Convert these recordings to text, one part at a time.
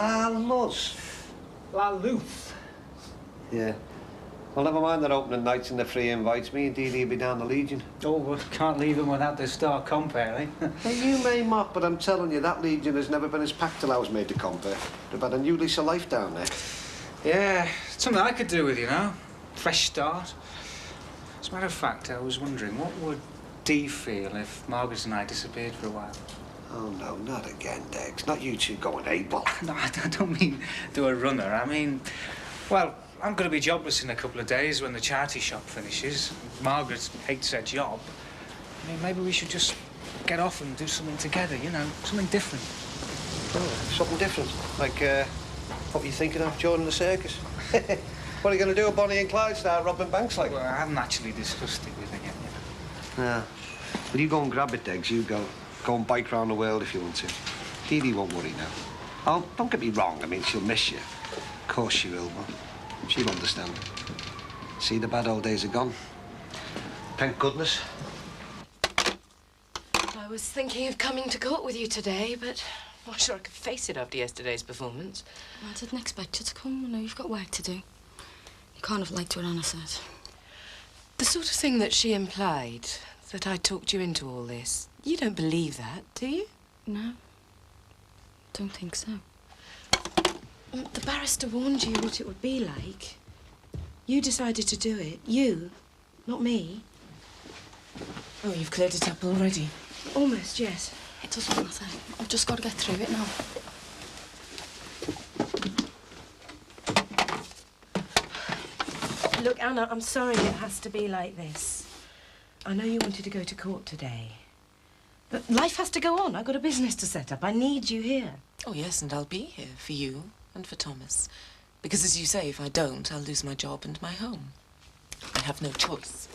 La Luz. La Luz. Yeah. Well, never mind that opening nights and the free invites. Me and Dee Dee will be down the Legion. Oh, well, can't leave them without the star compare, eh? Now, you may mock, but I'm telling you, that Legion has never been as packed till I was made to compare. They've had a new lease of life down there. Yeah, it's something I could do with, you know. Fresh start. As a matter of fact, I was wondering, what would Dee feel if Margaret and I disappeared for a while? Oh, no, not again, Dex. Not you two going able. No, I don't mean do a runner. I mean, well, I'm going to be jobless in a couple of days when the charity shop finishes. Margaret hates her job. I mean, maybe we should just get off and do something together, you know, something different. Oh, something different? Like, what were you thinking of, joining the circus? What are you going to do if Bonnie and Clyde start robbing banks like? Well, I haven't actually discussed it with her yet, you know. Yeah. Well, you go and grab it, Degs. You go. Go and bike round the world if you want to. Dee Dee won't worry now. Oh, don't get me wrong. I mean, she'll miss you. Of course she will, but she'll understand. See, the bad old days are gone. Thank goodness. I was thinking of coming to court with you today, but I'm not sure I could face it after yesterday's performance. I didn't expect you to come. I know you've got work to do. You can't have liked what Anna said. The sort of thing that she implied, that I talked you into all this, you don't believe that, do you? No. Don't think so. The barrister warned you what it would be like. You decided to do it. You, not me. Oh, you've cleared it up already? Almost, yes. It doesn't matter. I've just got to get through it now. Look, Anna, I'm sorry it has to be like this. I know you wanted to go to court today. But life has to go on. I've got a business to set up. I need you here. Oh, yes, and I'll be here for you and for Thomas. Because, as you say, if I don't, I'll lose my job and my home. I have no choice.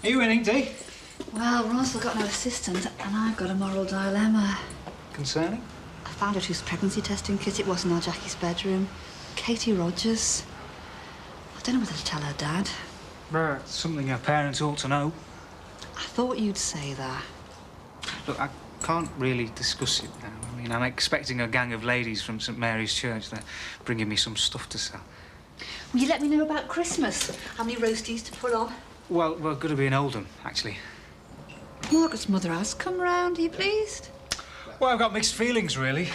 Are you winning, Dee? Well, Russell got no assistant, and I've got a moral dilemma. Concerning? I found out whose pregnancy testing kit it was in our Jackie's bedroom. Katie Rogers. I don't know whether to tell her dad. Something her parents ought to know. I thought you'd say that. Look, I can't really discuss it now. I mean, I'm expecting a gang of ladies from St Mary's Church. They're bringing me some stuff to sell. Will you let me know about Christmas? How many roasties to put on? Well, we're going to be in Oldham, actually. Margaret's mother has come round. Are you pleased? Well, I've got mixed feelings, really.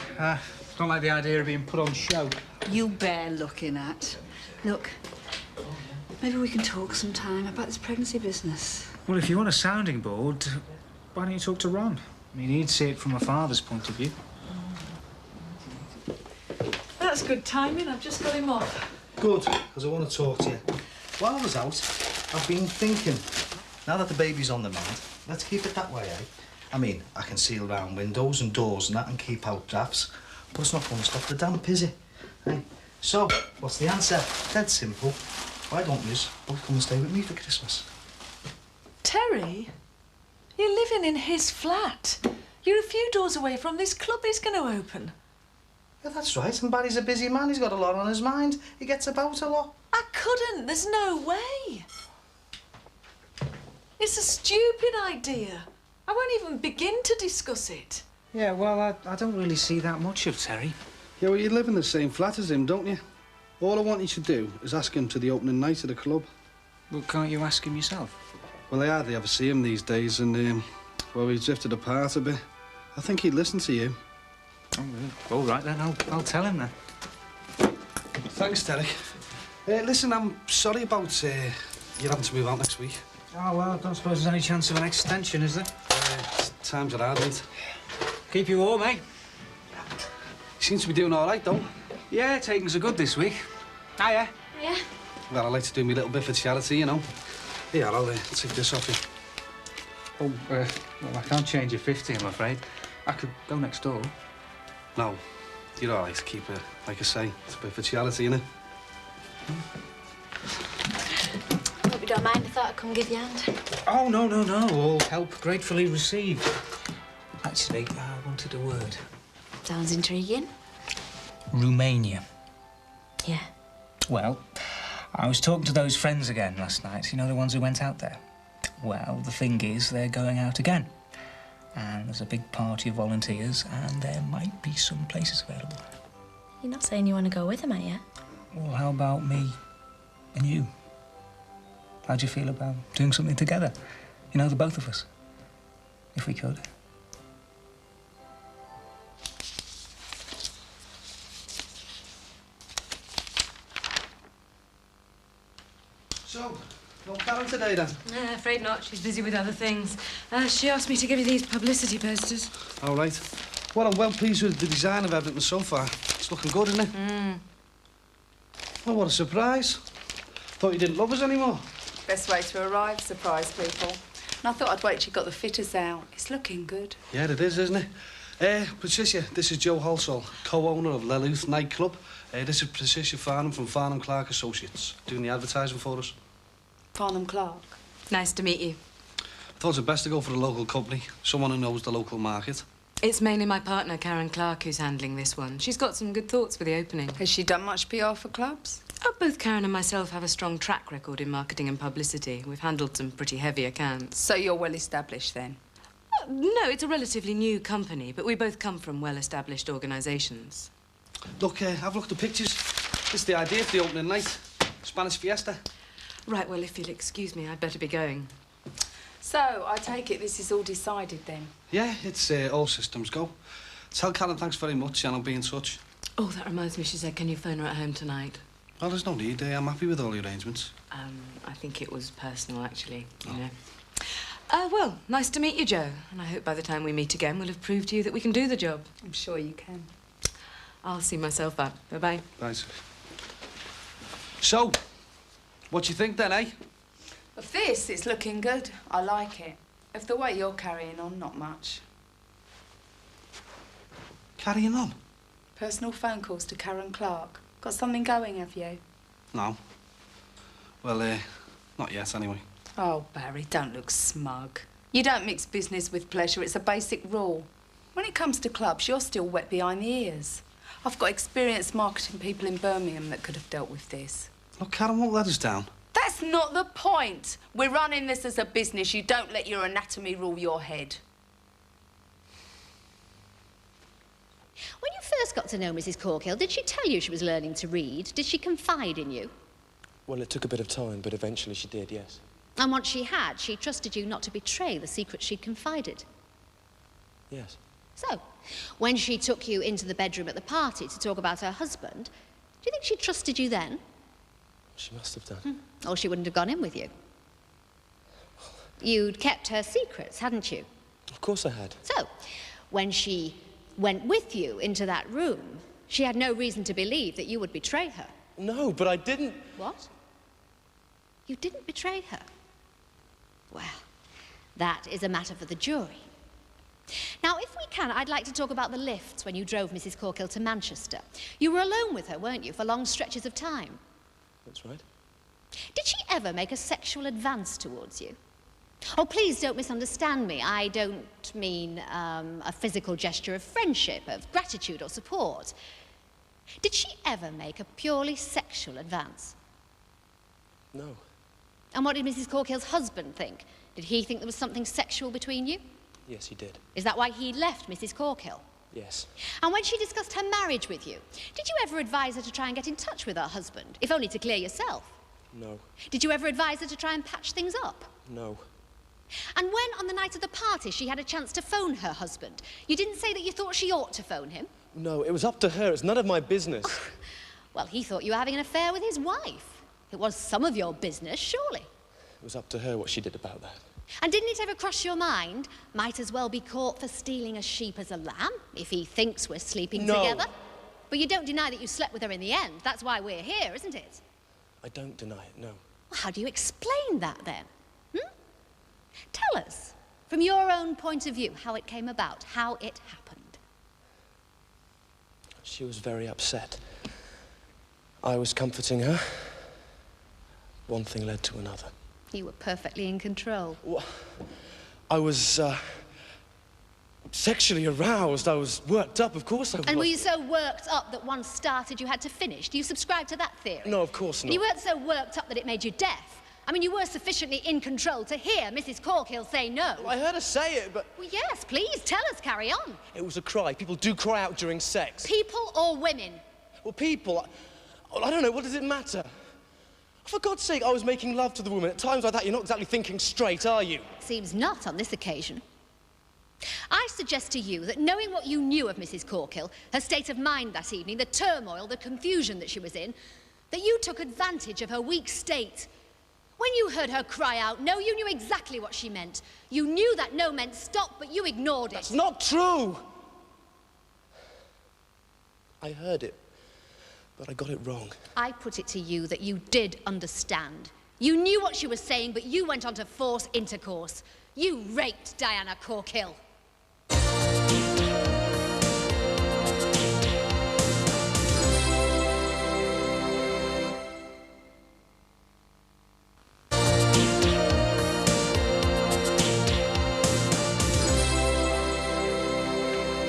Don't like the idea of being put on show. You bear looking at. Look, maybe we can talk sometime about this pregnancy business. Well, if you want a sounding board, why don't you talk to Ron? I mean, he'd see it from a father's point of view. That's good timing. I've just got him off. Good, because I want to talk to you. While I was out, I've been thinking, now that the baby's on the mend, let's keep it that way, eh? I mean, I can seal round windows and doors and that and keep out drafts, but it's not going to stop the damp, is it? Eh? So, what's the answer? Dead simple. Why don't you both come and stay with me for Christmas? Terry? You're living in his flat. You're a few doors away from this club he's going to open. Yeah, that's right. And Barry's a busy man. He's got a lot on his mind. He gets about a lot. I couldn't. There's no way. It's a stupid idea. I won't even begin to discuss it. Yeah, well, I don't really see that much of Terry. Yeah, well, you live in the same flat as him, don't you? All I want you to do is ask him to the opening night of the club. Well, can't you ask him yourself? Well, I hardly ever see him these days, and, well, we've drifted apart a bit. I think he'd listen to you. Oh, well, all right, then. I'll tell him then. Thanks, Derek. Listen, I'm sorry about you having to move out next week. Oh, well, I don't suppose there's any chance of an extension, is there? Times are hard, mate. Keep you warm, eh? You seem to be doing all right, though. Yeah, takings are good this week. Hiya. Yeah. Well, I like to do me little bit for charity, you know. Yeah, I'll take this off you. Oh, well, I can't change your 50, I'm afraid. I could go next door. No, you're all right to keep it, like I say, it's a bit for charity, innit? Hope you don't mind. I thought I'd come give you a hand. Oh, no. All help gratefully received. Actually, I wanted a word. Sounds intriguing. Romania. Yeah. Well, I was talking to those friends again last night. You know, the ones who went out there? Well, the thing is, they're going out again. and there's a big party of volunteers, and there might be some places available. You're not saying you want to go with him, are you? Well, how about me and you? How do you feel about doing something together? You know, the both of us. If we could. So, no Karen today then? Afraid not. She's busy with other things. She asked me to give you these publicity posters. All right. Well, I'm well pleased with the design of everything so far. It's looking good, isn't it? Well, what a surprise. Thought you didn't love us anymore. Best way to arrive, surprise people. And I thought I'd wait till you got the fitters out. It's looking good. Yeah, it is, isn't it? Patricia, this is Joe Halsall, co-owner of Leluth nightclub. This is Patricia Farnham from Farnham Clark Associates, doing the advertising for us. Farnham Clark. Nice to meet you. I thought it best to go for a local company, someone who knows the local market. It's mainly my partner, Karen Clark, who's handling this one. She's got some good thoughts for the opening. Has she done much PR for clubs? Both Karen and myself have a strong track record in marketing and publicity. We've handled some pretty heavy accounts. So you're well established then? No, it's a relatively new company, but we both come from well-established organisations. Look, I've looked at pictures. This is the idea for the opening night. Spanish Fiesta. Right, well, if you'll excuse me, I'd better be going. So, I take it this is all decided then? Yeah, it's all systems go. Tell Karen thanks very much and I'll be in touch. Oh, that reminds me, she said, can you phone her at home tonight? Well, there's no need. I'm happy with all the arrangements. I think it was personal, actually, you know. Well, nice to meet you, Joe. And I hope by the time we meet again, we'll have proved to you that we can do the job. I'm sure you can. I'll see myself out. Bye-bye. Right. So, what do you think then, eh? Of this, it's looking good. I like it. Of the way you're carrying on, not much. Carrying on? Personal phone calls to Karen Clark. Got something going, have you? No. Well, not yet, anyway. Oh, Barry, don't look smug. You don't mix business with pleasure. It's a basic rule. When it comes to clubs, you're still wet behind the ears. I've got experienced marketing people in Birmingham that could have dealt with this. Look, Karen won't let us down. That's not the point. We're running this as a business. You don't let your anatomy rule your head. When you first got to know Mrs. Corkhill, did she tell you she was learning to read? Did she confide in you? Well, it took a bit of time, but eventually she did, yes. And once she had, she trusted you not to betray the secret she'd confided? Yes. So, when she took you into the bedroom at the party to talk about her husband, do you think she trusted you then? She must have done. Or she wouldn't have gone in with you. You'd kept her secrets, hadn't you? Of course I had. So, when she went with you into that room, she had no reason to believe that you would betray her. No, but I didn't. What? You didn't betray her? Well, that is a matter for the jury. Now, if we can, I'd like to talk about the lifts when you drove Mrs. Corkhill to Manchester. You were alone with her, weren't you, for long stretches of time? That's right. Did she ever make a sexual advance towards you? Oh, please don't misunderstand me. I don't mean a physical gesture of friendship, of gratitude or support. Did she ever make a purely sexual advance? No. And what did Mrs. Corkhill's husband think? Did he think there was something sexual between you? Yes, he did. Is that why he left Mrs. Corkhill? Yes. And when she discussed her marriage with you, did you ever advise her to try and get in touch with her husband, if only to clear yourself? No. Did you ever advise her to try and patch things up? No. And when, on the night of the party, she had a chance to phone her husband, you didn't say that you thought she ought to phone him? No, it was up to her. It's none of my business. Well, he thought you were having an affair with his wife. It was some of your business, surely. It was up to her what she did about that. And didn't it ever cross your mind, might as well be caught for stealing a sheep as a lamb, if he thinks we're sleeping together? But you don't deny that you slept with her in the end. That's why we're here, isn't it? I don't deny it, no. Well, how do you explain that, then? Tell us, from your own point of view, how it came about, how it happened. She was very upset. I was comforting her. One thing led to another. You were perfectly in control. Well, I was, sexually aroused. I was worked up, of course I was. And were you so worked up that once started you had to finish? Do you subscribe to that theory? No, of course not. You weren't so worked up that it made you deaf. I mean, you were sufficiently in control to hear Mrs. Corkhill say no. Well, I heard her say it, but... Well, yes, please, tell us, carry on. It was a cry. People do cry out during sex. People or women? Well, people... I don't know, what does it matter? For God's sake, I was making love to the woman. At times like that, you're not exactly thinking straight, are you? Seems not on this occasion. I suggest to you that knowing what you knew of Mrs. Corkhill, her state of mind that evening, the turmoil, the confusion that she was in, that you took advantage of her weak state. When you heard her cry out no, you knew exactly what she meant. You knew that no meant stop, but you ignored it. That's not true! I heard it, but I got it wrong. I put it to you that you did understand. You knew what she was saying, but you went on to force intercourse. You raped Diana Corkhill.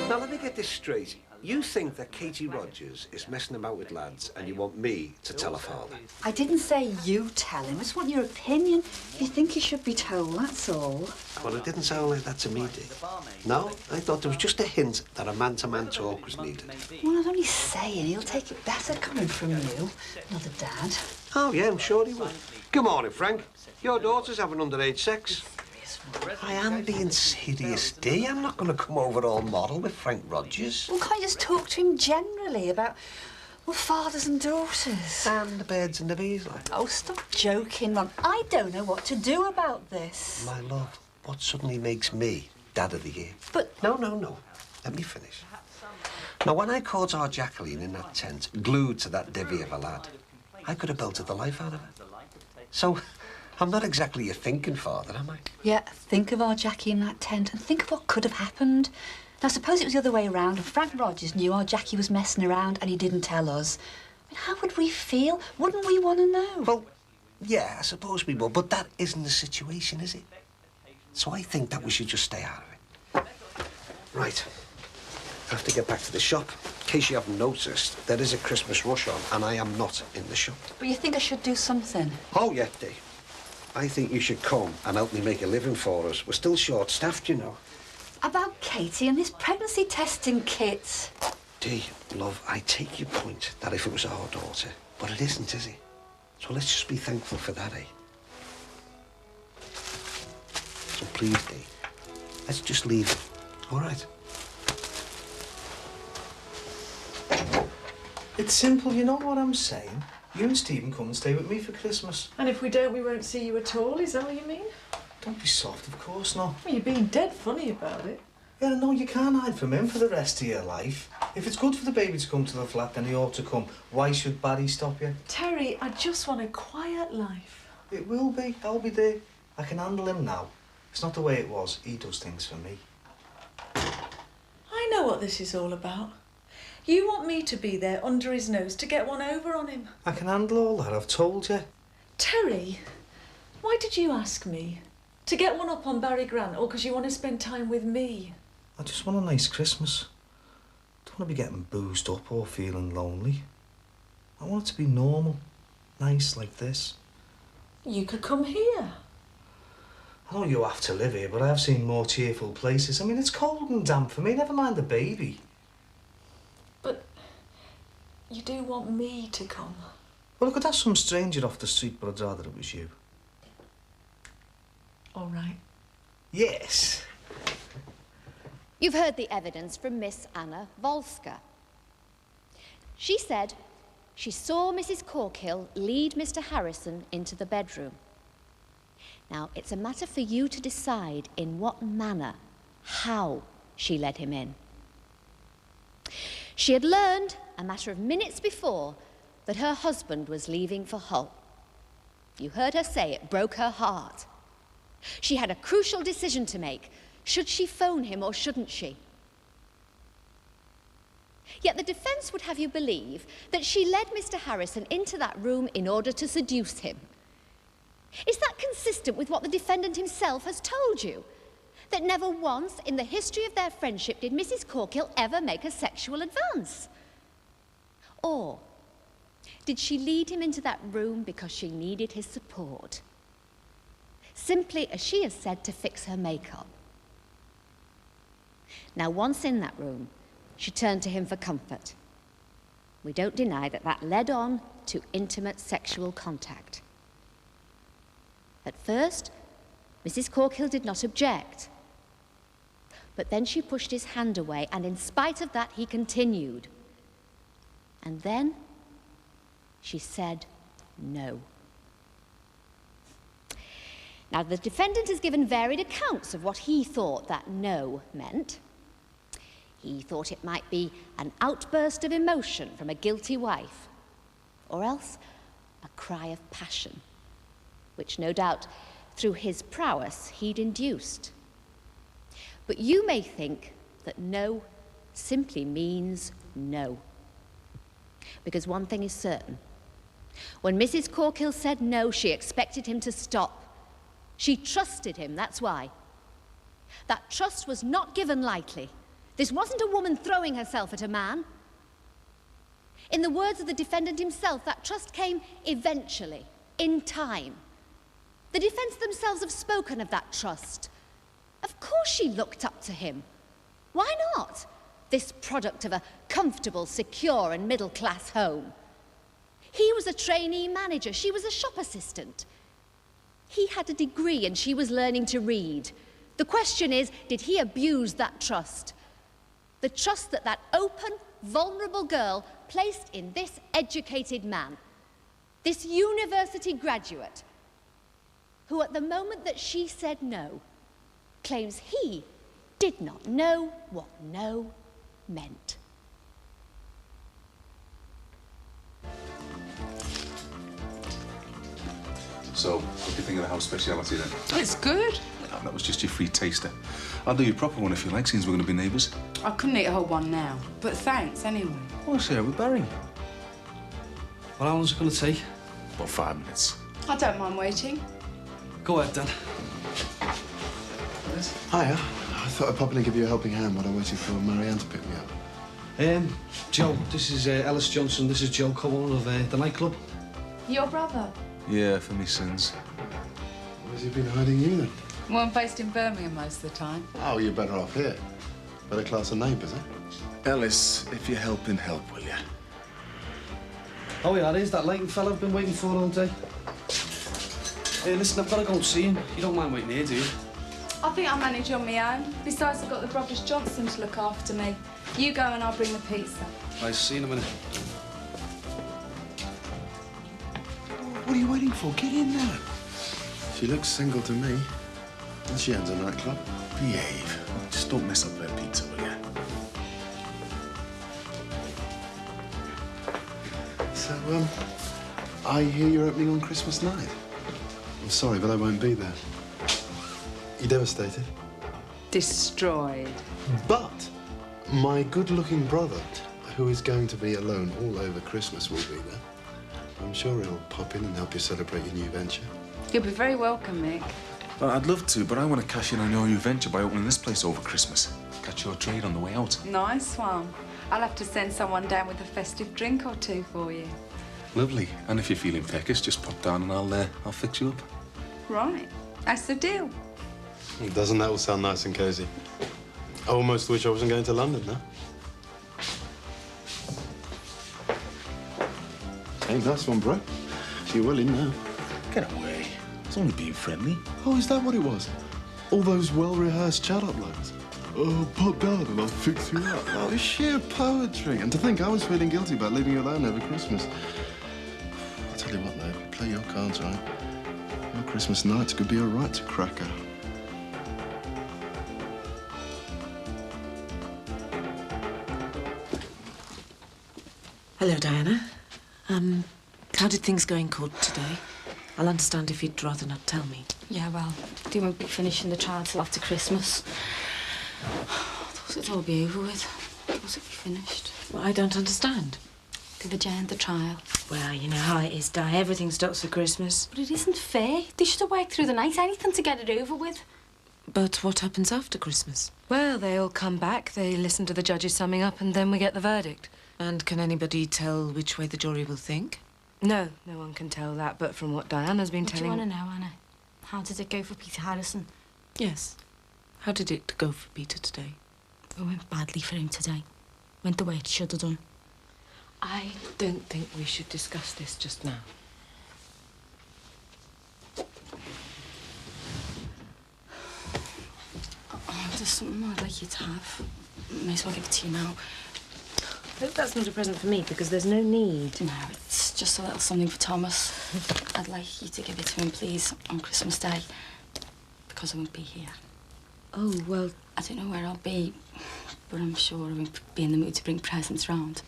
Now, let me get this straight. You think that Katie Rogers is messing about with lads and you want me to tell her father? I didn't say you tell him. I just want your opinion. If you think he should be told, that's all. Well, it didn't sound like that to me, Dee. No, I thought there was just a hint that a man-to-man talk was needed. Well, I was only saying he'll take it better coming from you, not the dad. Oh, yeah, I'm sure he will. Good morning, Frank. Your daughter's having underage sex. I am being serious, Dee. I'm not going to come over all model with Frank Rogers. Well, can't you just talk to him generally about, well, fathers and daughters? And the birds and the bees, like. Oh, stop joking, Ron. I don't know what to do about this. My love, what suddenly makes me Dad of the Year? But... No. Let me finish. Now, when I caught our Jacqueline in that tent, glued to that divvy of a lad, I could have belted the life out of her. So... I'm not exactly a thinking father, am I? Yeah, think of our Jackie in that tent and think of what could have happened. Now, suppose it was the other way around and Frank Rogers knew our Jackie was messing around and he didn't tell us. I mean, how would we feel? Wouldn't we want to know? Well, yeah, I suppose we would, but that isn't the situation, is it? So I think that we should just stay out of it. Right. I have to get back to the shop. In case you haven't noticed, there is a Christmas rush on and I am not in the shop. But you think I should do something? Oh, yeah, Dee. I think you should come and help me make a living for us. We're still short-staffed, you know. About Katie and this pregnancy testing kit. Dee, love, I take your point that if it was our daughter, but it isn't, is it? So let's just be thankful for that, eh? So please, Dee, let's just leave it, all right? It's simple, you know what I'm saying? You and Stephen come and stay with me for Christmas. And if we don't, we won't see you at all, is that what you mean? Don't be soft, of course not. Well, you're being dead funny about it. Yeah, no, you can't hide from him for the rest of your life. If it's good for the baby to come to the flat, then he ought to come. Why should Barry stop you? Terry, I just want a quiet life. It will be. I'll be there. I can handle him now. It's not the way it was. He does things for me. I know what this is all about. You want me to be there under his nose to get one over on him. I can handle all that, I've told you. Terry, why did you ask me? To get one up on Barry Grant or because you want to spend time with me? I just want a nice Christmas. I don't want to be getting boozed up or feeling lonely. I want it to be normal, nice like this. You could come here. I know you have to live here, but I've seen more cheerful places. I mean, it's cold and damp for me, never mind the baby. But you do want me to come. Well, I could have some stranger off the street, but I'd rather it was you. All right. Yes. You've heard the evidence from Miss Anna Volska. She said she saw Mrs. Corkhill lead Mr. Harrison into the bedroom. Now, it's a matter for you to decide in what manner, how she led him in. She had learned, a matter of minutes before, that her husband was leaving for Hull. You heard her say it broke her heart. She had a crucial decision to make. Should she phone him or shouldn't she? Yet the defence would have you believe that she led Mr. Harrison into that room in order to seduce him. Is that consistent with what the defendant himself has told you? That never once in the history of their friendship did Mrs. Corkhill ever make a sexual advance? Or did she lead him into that room because she needed his support? simply as she is said to fix her makeup. Now, once in that room, she turned to him for comfort. We don't deny that that led on to intimate sexual contact. At first, Mrs. Corkhill did not object. But then she pushed his hand away, and in spite of that, he continued. And then she said no. Now, the defendant has given varied accounts of what he thought that no meant. He thought it might be an outburst of emotion from a guilty wife, or else a cry of passion, which no doubt, through his prowess, he'd induced. But you may think that no simply means no. Because one thing is certain. When Mrs. Corkhill said no, she expected him to stop. She trusted him, that's why. That trust was not given lightly. This wasn't a woman throwing herself at a man. In the words of the defendant himself, that trust came eventually, in time. The defense themselves have spoken of that trust. Of course she looked up to him. Why not? This product of a comfortable, secure and middle-class home. He was a trainee manager. She was a shop assistant. He had a degree and she was learning to read. The question is, did he abuse that trust? The trust that that open, vulnerable girl placed in this educated man, this university graduate, who at the moment that she said no, claims he did not know what no meant. So, what do you think of the house speciality then? It's good. That was just your free taster. I'll do your proper one if you like, since we're going to be neighbours. I couldn't eat a whole one now, but thanks anyway. I'll share with Barry. Well, how long is it going to take? About 5 minutes. I don't mind waiting. Go ahead, Dan. Hiya. I thought I'd pop in and give you a helping hand while I'm waiting for Marianne to pick me up. Joe, this is Ellis Johnson. This is Joe, co-owner of the nightclub. Your brother? Yeah, for me sins. Where's he been hiding you then? Well, I'm based in Birmingham most of the time. Oh, you're better off here. Better class of neighbours, eh? Ellis, if you're helping, help, will you? Oh, yeah, there's that Leighton fella I've been waiting for all day. Hey, listen, I've got to go and see him. You don't mind waiting here, do you? I think I'll manage on my own. Besides, I've got the Brothers Johnson to look after me. You go and I'll bring the pizza. Right, see you in a minute. What are you waiting for? Get in there. She looks single to me. And she owns a nightclub. Behave. Just don't mess up her pizza, will you? So, I hear you're opening on Christmas night. I'm sorry, but I won't be there. You devastated? Destroyed. But my good-looking brother, who is going to be alone all over Christmas, will be there. I'm sure he'll pop in and help you celebrate your new venture. You'll be very welcome, Mick. Well, I'd love to, but I want to cash in on your new venture by opening this place over Christmas. Catch your trade on the way out. Nice one. I'll have to send someone down with a festive drink or two for you. Lovely. And if you're feeling peckish, just pop down and I'll fix you up. Right. That's the deal. Doesn't that all sound nice and cosy? I almost wish I wasn't going to London now. Hey, nice one, bro. You're well in now. Get away. It's only being friendly. Oh, is that what it was? All those well-rehearsed chat-up lines? Oh, pop down and I'll fix you up. Oh, sheer poetry. And to think I was feeling guilty about leaving you alone over Christmas. I'll tell you what, though, if you play your cards right, your Christmas nights could be a right to cracker. Hello, Diana. How did things go in court today? I'll understand if you'd rather not tell me. Yeah, well, they won't be finishing the trial till after Christmas. I thought it'd all be over with. Of course it'd be finished. Well, I don't understand. Give Jane the trial. Well, you know how it is, Di. Everything stops for Christmas. But it isn't fair. They should have worked through the night, anything to get it over with. But what happens after Christmas? Well, they all come back, they listen to the judge's summing up, and then we get the verdict. And can anybody tell which way the jury will think? No, no one can tell that, but from what Diana's been What do telling... you want to know, Anna? How did it go for Peter Harrison? Yes. How did it go for Peter today? It went badly for him today. Went the way it should have done. I don't think we should discuss this just now. Oh, there's something I'd like you to have. May as well give it to you now. I hope that's not a present for me, because there's no need. No, it's just a little something for Thomas. I'd like you to give it to him, please, on Christmas Day, because I won't be here. Oh, well... I don't know where I'll be, but I'm sure I won't be in the mood to bring presents round.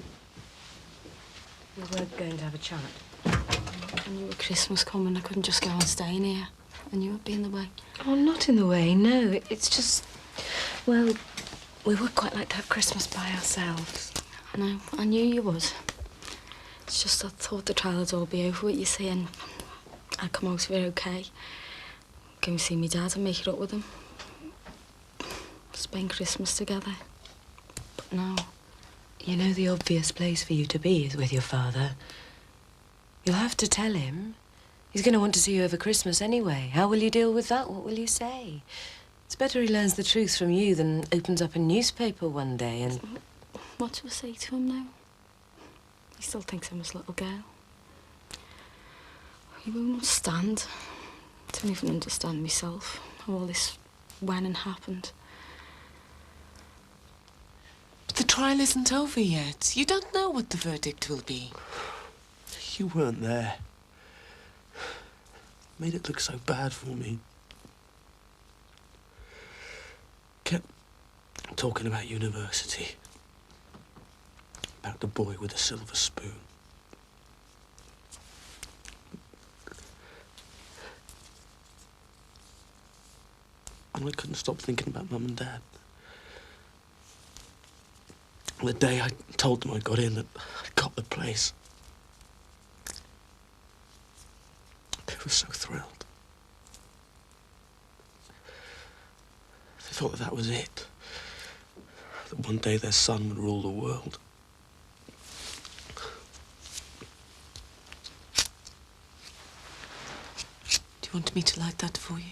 We were going to have a chat. I knew a Christmas coming. I couldn't just go on staying here. I knew it'd be in the way. Oh, not in the way, no. It's just... Well, we would quite like to have Christmas by ourselves. I know. I knew you would. It's just I thought the trial would all be over with, you see, and I'd come out of it okay. Go and see me dad and make it up with him. Spend Christmas together. But now... You know, the obvious place for you to be is with your father. You'll have to tell him. He's going to want to see you over Christmas anyway. How will you deal with that? What will you say? It's better he learns the truth from you than opens up a newspaper one day and... What do I say to him now? He still thinks I'm his little girl. He won't understand. I don't even understand myself, how all this went and happened. But the trial isn't over yet. You don't know what the verdict will be. You weren't there. Made it look so bad for me. Kept talking about university. About the boy with the silver spoon. And I couldn't stop thinking about Mum and Dad. The day I told them I got in, that I got the place, they were so thrilled. They thought that was it. That one day their son would rule the world. Do you want me to light that for you?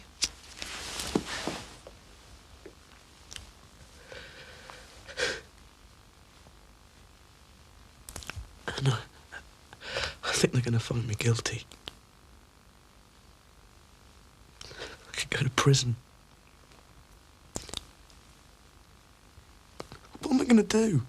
No, I think they're going to find me guilty. I could go to prison. What am I going to do?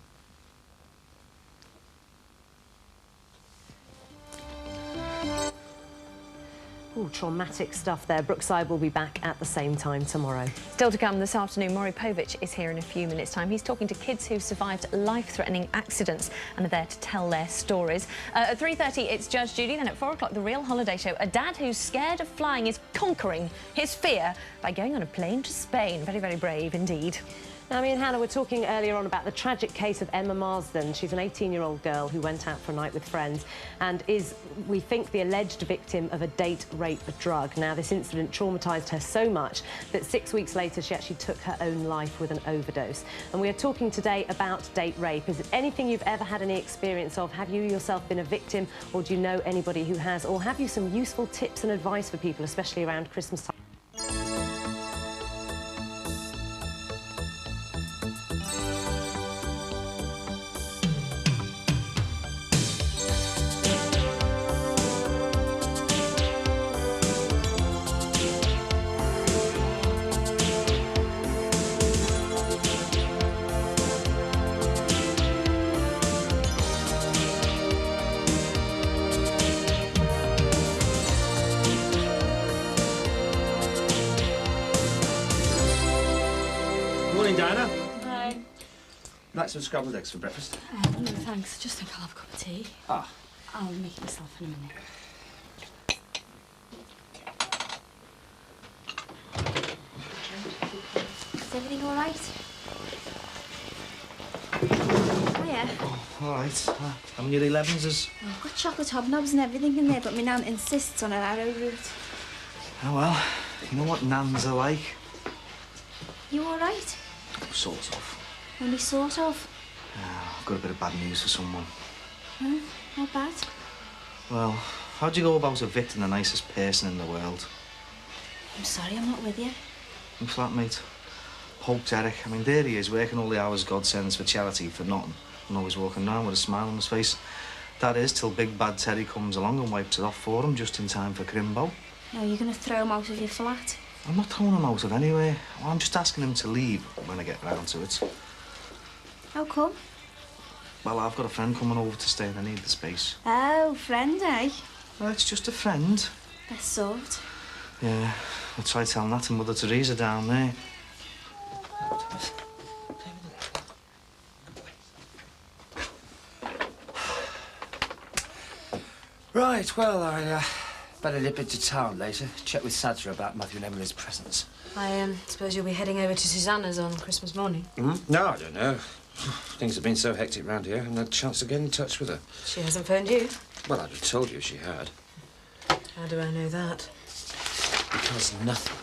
Ooh, traumatic stuff there. Brookside will be back at the same time tomorrow. Still to come this afternoon, Maury Povich is here in a few minutes' time. He's talking to kids who've survived life-threatening accidents and are there to tell their stories. At 3:30, it's Judge Judy. Then at 4 o'clock, the Real Holiday Show. A dad who's scared of flying is conquering his fear by going on a plane to Spain. Very, very brave indeed. Now, me and Hannah were talking earlier on about the tragic case of Emma Marsden. She's an 18-year-old girl who went out for a night with friends and is, we think, the alleged victim of a date rape drug. Now, this incident traumatised her so much that 6 weeks later she actually took her own life with an overdose. And we are talking today about date rape. Is it anything you've ever had any experience of? Have you yourself been a victim, or do you know anybody who has? Or have you some useful tips and advice for people, especially around Christmas time? Morning, Diana. Hi. Like some scrambled eggs for breakfast? No, thanks. I just think I'll have a cup of tea. Ah. I'll make it myself in a minute. Is everything all right? Oh, yeah. All right. How many 11s is... Oh, I've got chocolate hobnobs and everything in there, but my nan insists on an arrowroot. Oh, well, you know what nans are like? You all right? Sort of. Only sort of. I've got a bit of bad news for someone. Huh? How bad? Well, how'd you go about evicting the nicest person in the world? I'm sorry I'm not with you. My flatmate, Hulk Derek. I mean, there he is, working all the hours God sends for charity for nothing. And always walking around with a smile on his face. That is, till big bad Terry comes along and wipes it off for him just in time for Crimbo. No, you're going to throw him out of your flat. I'm not throwing him out of anywhere. Well, I'm just asking him to leave when I get round to it. How come? Well, I've got a friend coming over to stay and I need the space. Oh, friend, eh? Well, it's just a friend. Best sort. Yeah, I'll try telling that to Mother Teresa down there. Right, well, I better nip into town later. Check with Santa about Matthew and Emily's presents. I suppose you'll be heading over to Susanna's on Christmas morning. No, I don't know. Things have been so hectic round here, I haven't had a chance to get in touch with her. She hasn't phoned you? Well, I'd have told you she had. How do I know that? Because nothing,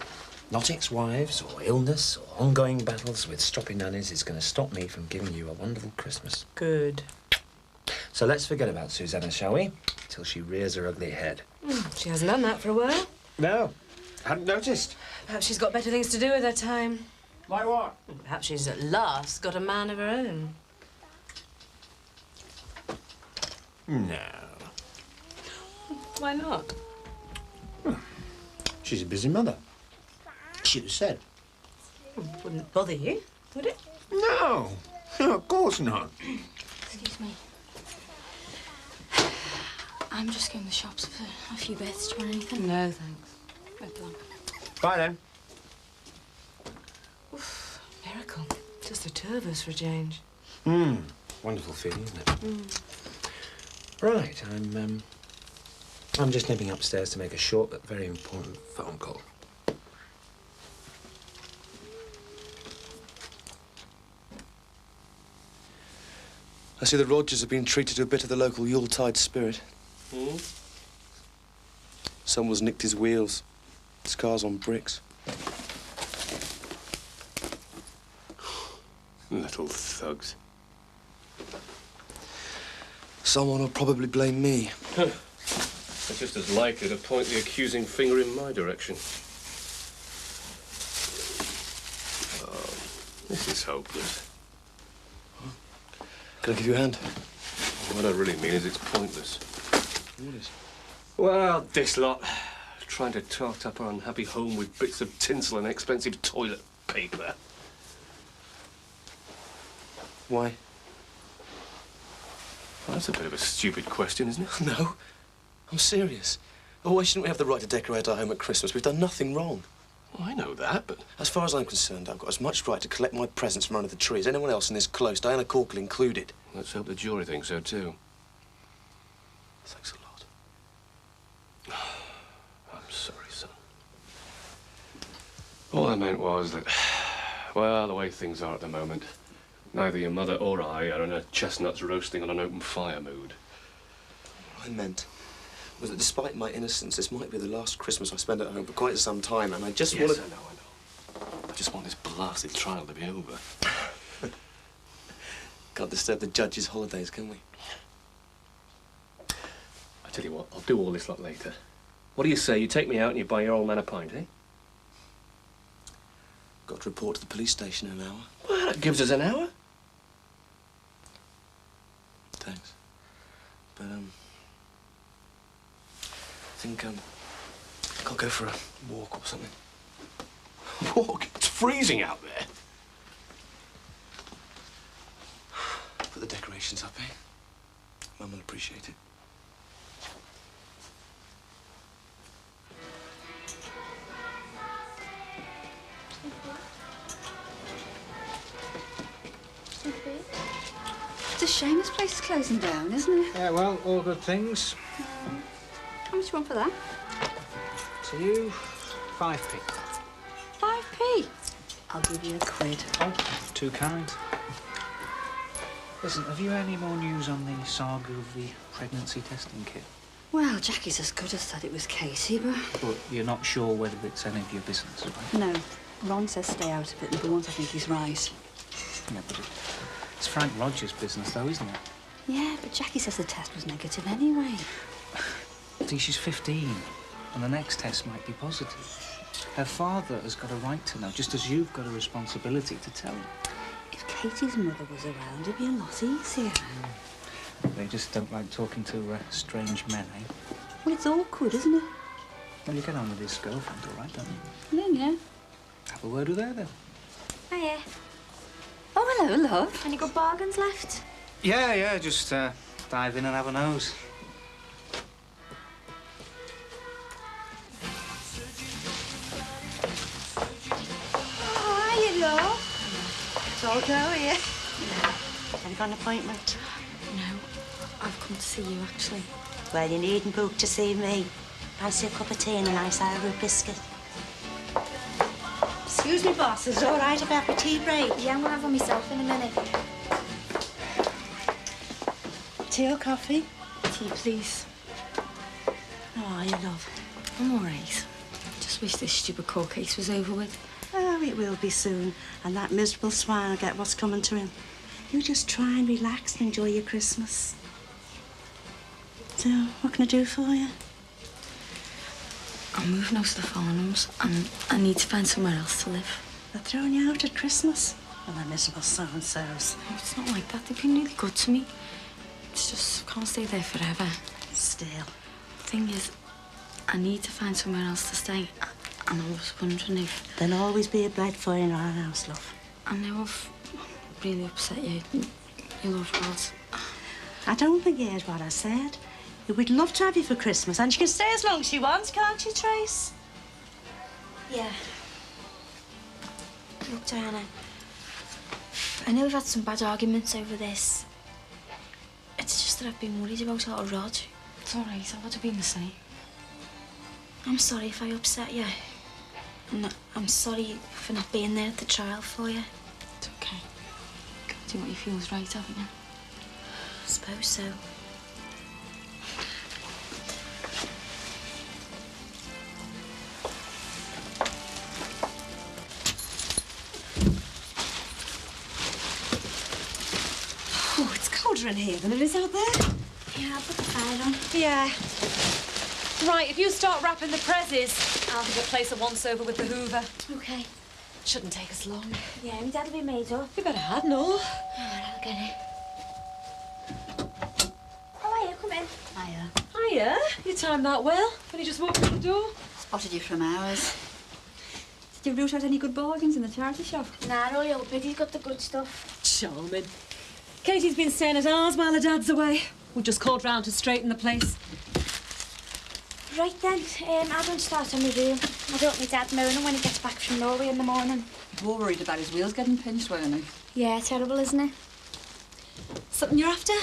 not ex-wives or illness or ongoing battles with stroppy nannies is going to stop me from giving you a wonderful Christmas. Good. So let's forget about Susanna, shall we? Till she rears her ugly head. She hasn't done that for a while. No, hadn't noticed. Perhaps she's got better things to do with her time. Like what? Perhaps she's at last got a man of her own. No. Why not? She's a busy mother. She'd have said. Wouldn't bother you, would it? No, of course not. Excuse me. I'm just going to the shops for a few bits. Do you want anything? No, thanks. Won't be long. Bye then. Oof, miracle. Just the two of us for a change. Wonderful feeling, isn't it? Right, I'm just nipping upstairs to make a short but very important phone call. I see the Rogers have been treated to a bit of the local Yuletide spirit. Someone's nicked his wheels. His car's on bricks. Little thugs. Someone will probably blame me. They're just as likely to point the accusing finger in my direction. Oh, this is hopeless. Can I give you a hand? What I really mean is it's pointless. What is? Well, this lot. Trying to tart up our unhappy home with bits of tinsel and expensive toilet paper. Why? Well, that's a bit of a stupid question, isn't it? No. I'm serious. Oh, why shouldn't we have the right to decorate our home at Christmas? We've done nothing wrong. Well, I know that, but... As far as I'm concerned, I've got as much right to collect my presents from under the tree as anyone else in this close, Diana Corkle included. Let's hope the jury thinks so, too. Thanks a lot. I'm sorry, son. All I meant was that, well, the way things are at the moment, neither your mother or I are in a chestnuts roasting on an open fire mood. What I meant was that despite my innocence, this might be the last Christmas I spend at home for quite some time, and I just want to... Yes, I know. I just want this blasted trial to be over. Can't disturb the judge's holidays, can we? I tell you what, I'll do all this lot later. What do you say? You take me out and you buy your old man a pint, eh? Got to report to the police station in an hour. Well, that gives us an hour. Thanks. But, I think, I'll go for a walk or something. Walk? It's freezing out there. Put the decorations up, eh? Mum will appreciate it. It's a shame this place is closing down, isn't it? Yeah, well, all good things. How much do you want for that? To you, 5p. 5p. I'll give you a quid. Oh, too kind. Listen, have you any more news on the saga of the pregnancy testing kit? Well, Jackie's as good as said it was Casey, but... But you're not sure whether it's any of your business, right? No. Ron says stay out of it, and for once I think he's right. Yeah, but it's Frank Rogers' business, though, isn't it? Yeah, but Jackie says the test was negative anyway. See, she's 15, and the next test might be positive. Her father has got a right to know, just as you've got a responsibility to tell him. If Katie's mother was around, it'd be a lot easier. They just don't like talking to strange men, eh? Well, it's awkward, isn't it? Well, you get on with his girlfriend, all right, don't you? Yeah. Have a word with her, then. Hiya. Oh, hello, love. Any good bargains left? Yeah, just dive in and have a nose. Oh, hiya, love. It's all Joe here. Have you got an appointment? No, I've come to see you, actually. Well, you needn't book to see me. Fancy a cup of tea and a nice arrowroot biscuit. Excuse me, boss. Is it all right about my tea break? Yeah, I'm gonna have one myself in a minute. Tea or coffee? Tea, please. How are you, love? I'm all right. Just wish this stupid court case was over with. Oh, it will be soon. And that miserable swine will get what's coming to him. You just try and relax and enjoy your Christmas. So, what can I do for you? I'm moving out to the Farnhams and I need to find somewhere else to live. They're throwing you out at Christmas? Well, they're miserable so-and-sos. No, it's not like that. They've been really good to me. It's just, I can't stay there forever. Still. The thing is, I need to find somewhere else to stay. And I was wondering if... There'll always be a bed for you in our house, love. I know I've really upset you. You love Rod. I don't think you heard what I said. We'd love to have you for Christmas, and she can stay as long as she wants, can't she, Trace? Yeah. Look, Diana, I know we've had some bad arguments over this. It's just that I've been worried about our Rod. It's all right, I would have been the same. I'm sorry if I upset you. I'm sorry for not being there at the trial for you. It's okay. Do what you feel is right, haven't you? I suppose so. Oh, it's colder in here than it is out there. Yeah, I'll put the fire on. Yeah. Right, if you start wrapping the prezzies, I'll give the place a once-over with the hoover. Okay. Shouldn't take us long. Yeah, my dad'll be made up. You better have, no. All right, I'll get it. Oh, hiya, come in. Hiya. Hiya. You timed that well. When you just walked through the door. Spotted you from ours. Did you root out any good bargains in the charity shop? Nah, only old Biddy's got the good stuff. Charming. Katie's been staying at ours while her dad's away. We just called round to straighten the place. Right then, I'll go and start on my room. I don't want my dad moaning when he gets back from Norway in the morning. You were worried about his wheels getting pinched, weren't you? Yeah, terrible, isn't it? Something you're after?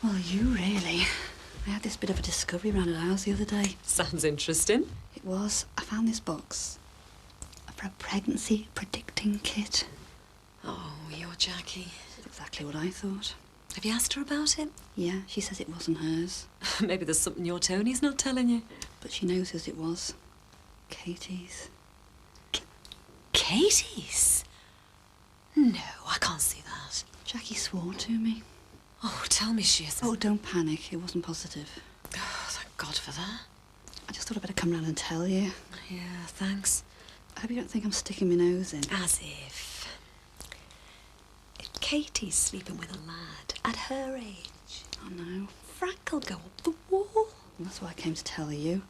Well, you really. I had this bit of a discovery round at ours the other day. Sounds interesting. It was, I found this box for a pregnancy predicting kit. Oh, you're Jackie. That's exactly what I thought. Have you asked her about it? Yeah, she says it wasn't hers. Maybe there's something your Tony's not telling you. But she knows whose it was. Katie's. Katie's? No, I can't see that. Jackie swore to me. Oh, tell me she isn't. Oh, don't panic. It wasn't positive. Oh, thank God for that. I just thought I'd better come round and tell you. Yeah, thanks. I hope you don't think I'm sticking my nose in. As if. If Katie's sleeping with a lad at her age, Oh, no. Frank'll go up the wall. Well, that's why I came to tell you.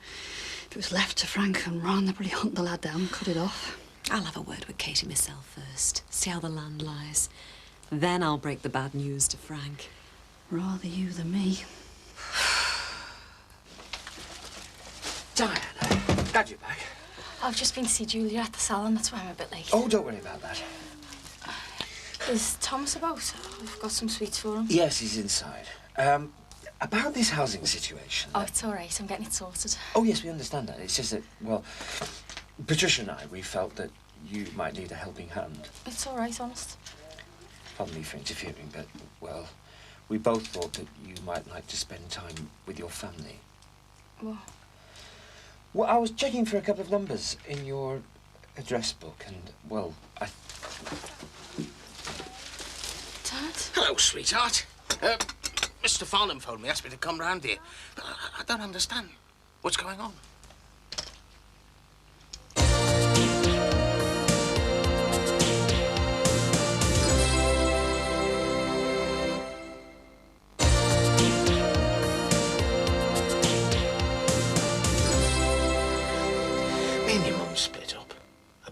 If it was left to Frank and Ron, they'd probably hunt the lad down and cut it off. I'll have a word with Katie myself first, see how the land lies. Then I'll break the bad news to Frank. Rather you than me. Diana, glad you're back. I've just been to see Julia at the salon, that's why I'm a bit late. Oh, don't worry about that. Is Thomas about? We've got some sweets for him. Yes, he's inside. About this housing situation. Oh, it's all right, I'm getting it sorted. Oh, yes, we understand that. It's just that, well, Patricia and I, we felt that you might need a helping hand. It's all right, honest. Pardon me for interfering, but, well, we both thought that you might like to spend time with your family. What? Well, I was checking for a couple of numbers in your address book, and, well, I... Dad? Hello, sweetheart. Mr. Farnham phoned me, asked me to come round here. I don't understand. What's going on?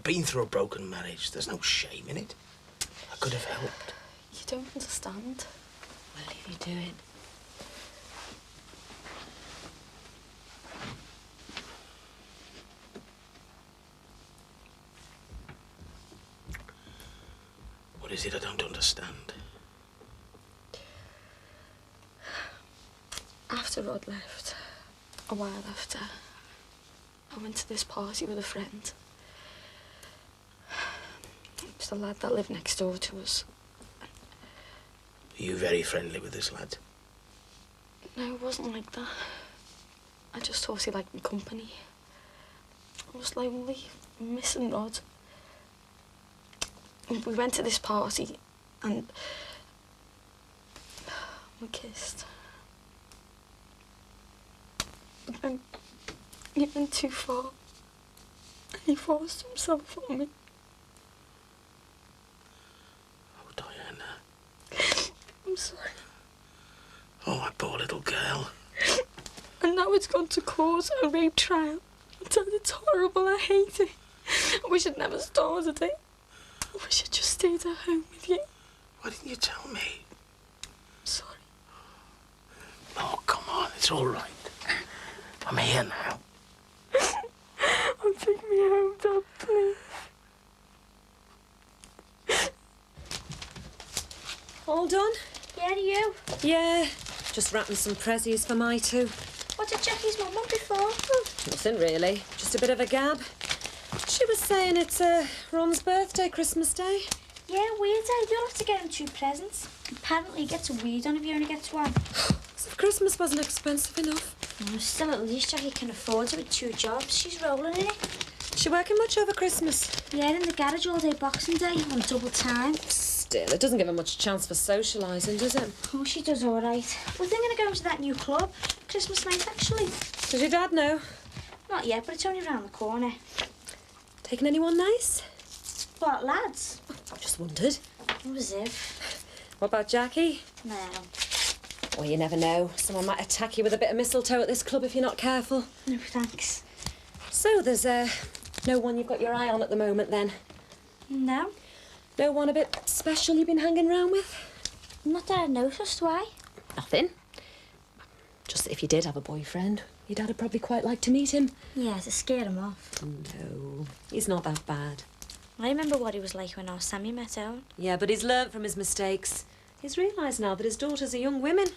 I've been through a broken marriage. There's no shame in it. I could have helped. You don't understand. Well, if you do it. What is it I don't understand? After Rod left, a while after, I went to this party with a friend. It was the lad that lived next door to us. Are you very friendly with this lad? No, it wasn't like that. I just thought he liked my company. I was lonely, missing Rod. And we went to this party and we kissed. But then he went too far and he forced himself on me. Oh, Diana. I'm sorry. Oh, my poor little girl. And now it's gone to court, a rape trial. It's horrible, I hate it. I wish I'd never started it. I wish I'd just stayed at home with you. Why didn't you tell me? I'm sorry. Oh, come on, it's all right. I'm here now. Oh, take me home, Dad, please. All done? Yeah, you? Yeah, just wrapping some prezzies for my two. What did Jackie's mum want before? Nothing really, just a bit of a gab. She was saying it's Ron's birthday, Christmas Day. Yeah, weird day. You'll have to get him 2 presents. Apparently, he gets a weed on if you only get 1. As if Christmas wasn't expensive enough. Still, at least Jackie can afford it with 2 jobs. She's rolling in it. She working much over Christmas? Yeah, in the garage all day Boxing Day on double time. Still, it doesn't give her much chance for socialising, does it? Oh, she does all right. We're thinking of going to that new club. Christmas night, actually. Does your dad know? Not yet, but it's only round the corner. Taking anyone nice? What, lads? I just wondered. Oh, as if. What about Jackie? No. Well, you never know. Someone might attack you with a bit of mistletoe at this club if you're not careful. No, thanks. So there's no one you've got your eye on at the moment, then? No. No one a bit special you've been hanging round with? Not that I noticed. Why? Nothing. Just that if you did have a boyfriend, your dad would probably quite like to meet him. Yeah, to scare him off. No, he's not that bad. I remember what he was like when our Sammy met Ellen. Yeah, but he's learnt from his mistakes. He's realised now that his daughters are young women,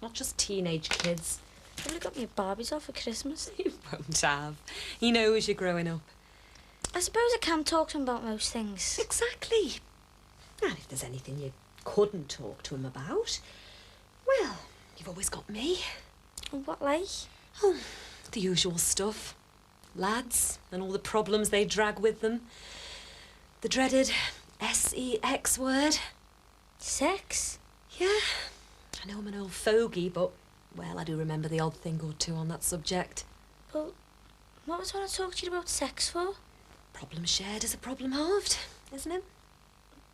not just teenage kids. Probably got me a Barbie doll for Christmas. He won't have. He knows you're growing up. I suppose I can talk to him about most things. Exactly. And if there's anything you couldn't talk to him about, well, you've always got me. What, like? Oh, the usual stuff. Lads and all the problems they drag with them. The dreaded sex word. Sex? Yeah. I know I'm an old fogey, but, well, I do remember the odd thing or two on that subject. Well, what was I want to talk to you about sex for? Problem shared is a problem halved, isn't it?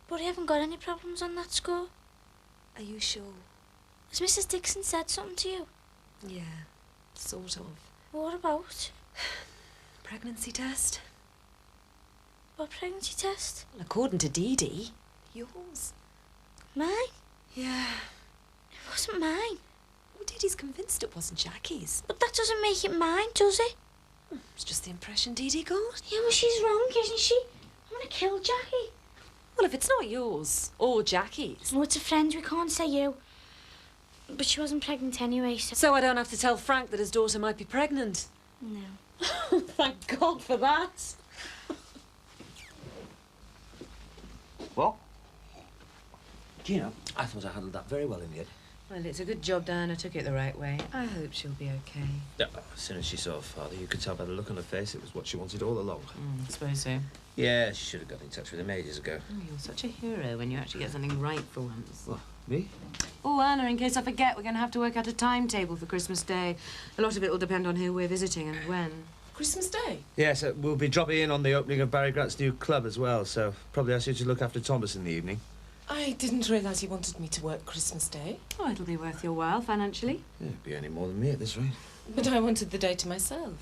But I haven't got any problems on that score. Are you sure? Has Mrs. Dixon said something to you? Yeah, sort of. What about? Pregnancy test. What pregnancy test? Well, according to Dee Dee, yours. Mine? Yeah. It wasn't mine. Well, Dee Dee's convinced it wasn't Jackie's. But that doesn't make it mine, does it? It's just the impression Dee Dee got. Yeah, well, she's wrong, isn't she? I'm gonna kill Jackie. Well, if it's not yours or Jackie's. Oh, it's a friend, we can't say you. But she wasn't pregnant anyway, so... So I don't have to tell Frank that his daughter might be pregnant? No. Thank God for that. What? Do you know, I thought I handled that very well in the end. Well, it's a good job Diana took it the right way. I hope she'll be okay. Yeah, as soon as she saw her father, you could tell by the look on her face it was what she wanted all along. I suppose so. Yeah, she should have got in touch with him ages ago. Oh, you're such a hero when you actually get something right for once. What, me? Oh, Anna, in case I forget, we're going to have to work out a timetable for Christmas Day. A lot of it will depend on who we're visiting and when. Christmas Day? Yes, we'll be dropping in on the opening of Barry Grant's new club as well, so probably ask you to look after Thomas in the evening. I didn't realise you wanted me to work Christmas Day. Oh, it'll be worth your while financially. Yeah, it'd be any more than me at this rate. But I wanted the day to myself.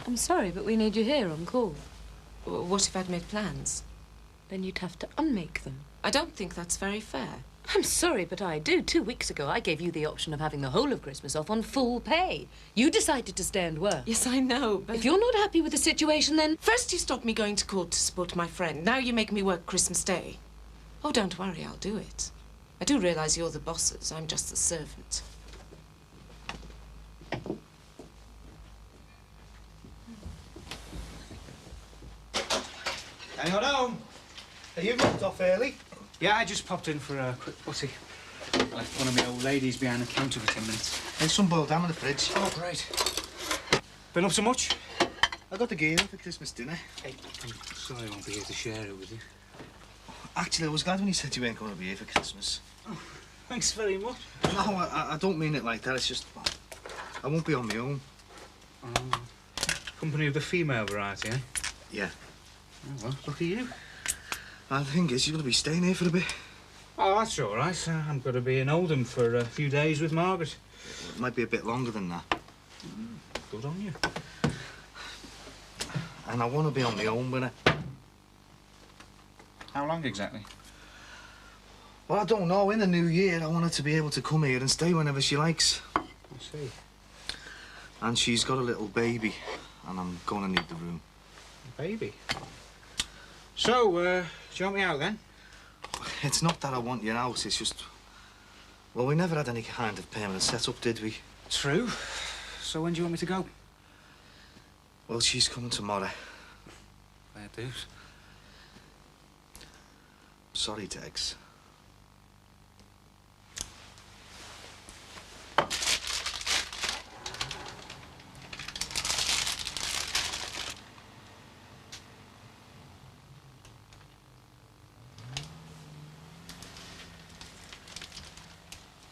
I'm sorry, but we need you here on call. What if I'd made plans? Then you'd have to unmake them. I don't think that's very fair. I'm sorry, but I do. 2 weeks ago, I gave you the option of having the whole of Christmas off on full pay. You decided to stay and work. Yes, I know, but... If you're not happy with the situation, then... First you stopped me going to court to support my friend. Now you make me work Christmas Day. Oh, don't worry, I'll do it. I do realise you're the bosses. I'm just the servant. Hang on home. Are you knocked off early? Yeah, I just popped in for a quick putty. Left one of my old ladies behind the counter for 10 minutes. There's some boiled ham in the fridge. Oh, great. Been up so much? I got the gear in for Christmas dinner. Hey, I'm sorry I won't be here to share it with you. Actually, I was glad when you said you weren't going to be here for Christmas. Oh, thanks very much. No, I don't mean it like that. It's just... I won't be on my own. Company of the female variety, eh? Yeah. Oh, well, look at you. The thing is, you're going to be staying here for a bit. Oh, that's all right. I'm going to be in Oldham for a few days with Margaret. It might be a bit longer than that. Good on you. And I want to be on my own with her. How long exactly? Well, I don't know. In the new year, I want her to be able to come here and stay whenever she likes. I see. And she's got a little baby, and I'm going to need the room. Baby? So, do you want me out then? It's not that I want you out, it's just... Well, we never had any kind of permanent setup, did we? True. So when do you want me to go? Well, she's coming tomorrow. Fair dues. Sorry, Tex.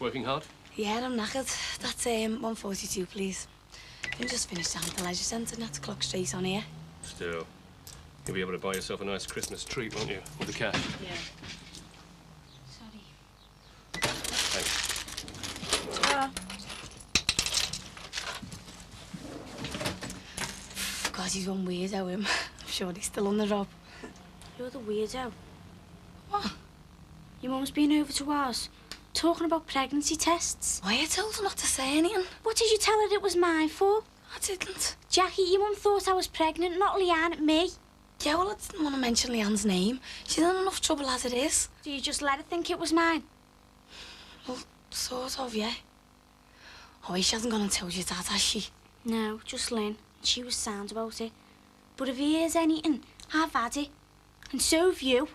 Working hard? Yeah, I'm knackered. That's 142, please. You just finished down at the leisure centre, not to clock straight on here. Still, you'll be able to buy yourself a nice Christmas treat, won't you? With the cash. Yeah. Sorry. Thanks. God, he's one weirdo, him. I'm sure he's still on the job. You're the weirdo. What? Your mum's been over to ours, talking about pregnancy tests. Why, I told her not to say anything. What did you tell her it was mine for? I didn't. Jackie, your mum thought I was pregnant, not Leanne, me. Yeah, well, I didn't want to mention Leanne's name. She's in enough trouble as it is. So you just let her think it was mine? Well, sort of, yeah. Oh, she hasn't gone and told your dad, has she? No, just Lynn. She was sound about it. But if he hears anything, I've had it. And so have you.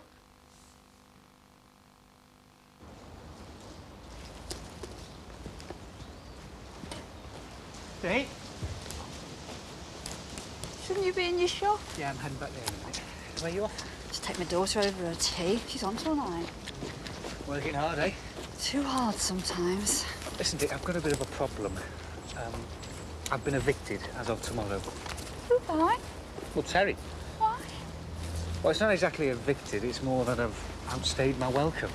Hey? Shouldn't you be in your shop? Yeah, I'm heading back there in a minute. Where are you off? Just take my daughter over her tea. She's on till 9. Working hard, eh? Too hard sometimes. Listen, Dick, I've got a bit of a problem. I've been evicted as of tomorrow. Why? Well, Terry. Why? Well, it's not exactly evicted. It's more that I've outstayed my welcome.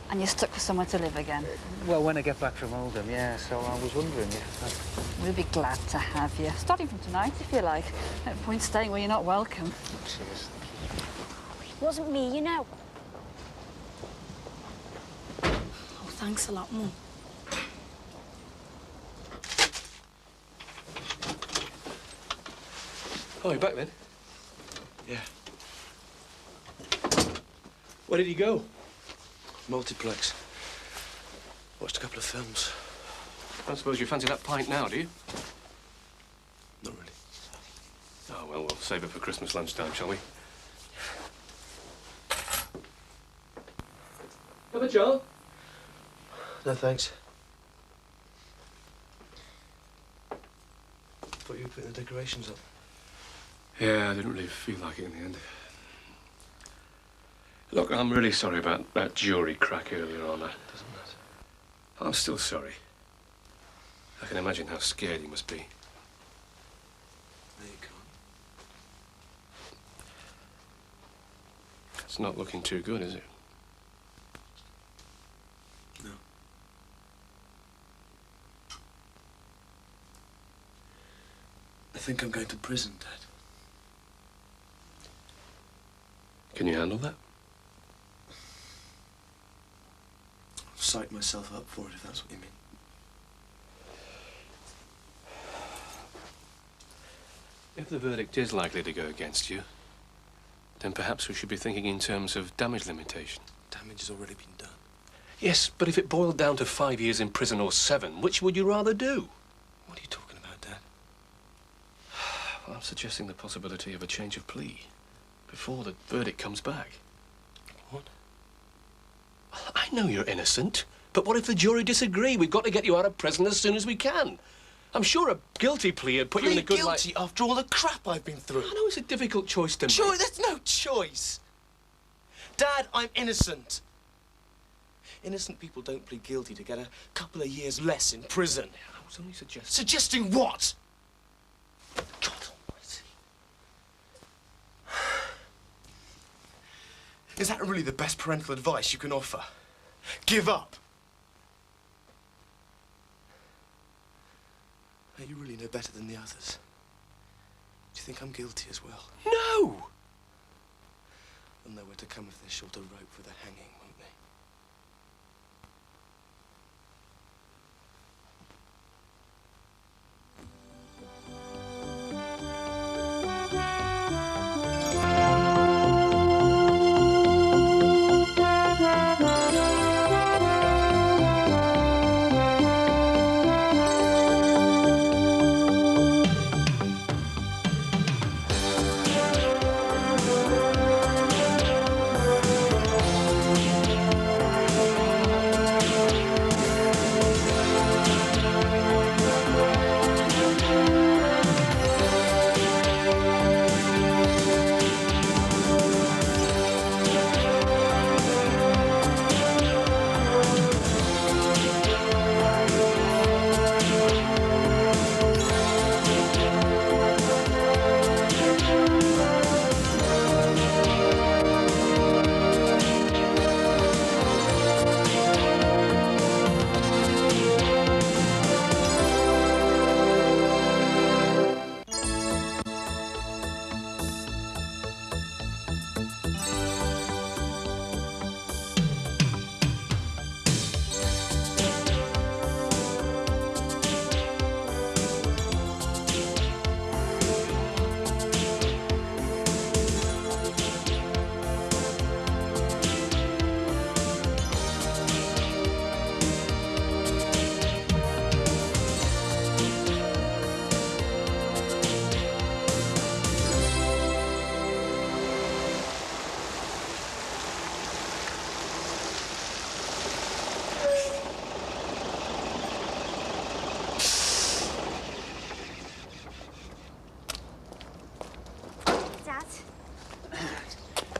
And you're stuck with somewhere to live again. Well, when I get back from Oldham, yeah. So I was wondering if... We'll be glad to have you. Starting from tonight, if you like. No point staying where you're not welcome. Cheers. Wasn't me, you know. Oh, thanks a lot, Mum. Oh, you're back then? Yeah. Where did you go? Multiplex. Watched a couple of films. I don't suppose you fancy that pint now, do you? Not really. Oh, well, we'll save it for Christmas lunchtime, shall we? Have a jar? No, thanks. Thought you were putting the decorations up. Yeah, I didn't really feel like it in the end. Look, I'm really sorry about that jewellery crack earlier on. Doesn't matter. I'm still sorry. I can imagine how scared you must be. No, you can't. It's not looking too good, is it? No. I think I'm going to prison, Dad. Can you handle that? I've psyched myself up for it, if that's what you mean. If the verdict is likely to go against you, then perhaps we should be thinking in terms of damage limitation. Damage has already been done. Yes, but if it boiled down to 5 years in prison or 7, which would you rather do? What are you talking about, Dad? Well, I'm suggesting the possibility of a change of plea before the verdict comes back. What? I know you're innocent, but what if the jury disagree? We've got to get you out of prison as soon as we can. I'm sure a guilty plea would put you in a good light. Guilty after all the crap I've been through. I know it's a difficult choice to make. There's no choice. Dad, I'm innocent. Innocent people don't plead guilty to get a couple of years less in prison. I was only suggesting... Suggesting what? God almighty. Is that really the best parental advice you can offer? Give up. Now, you really know better than the others. Do you think I'm guilty as well? No! They'll know where to come if they're short a rope for the hanging, won't they?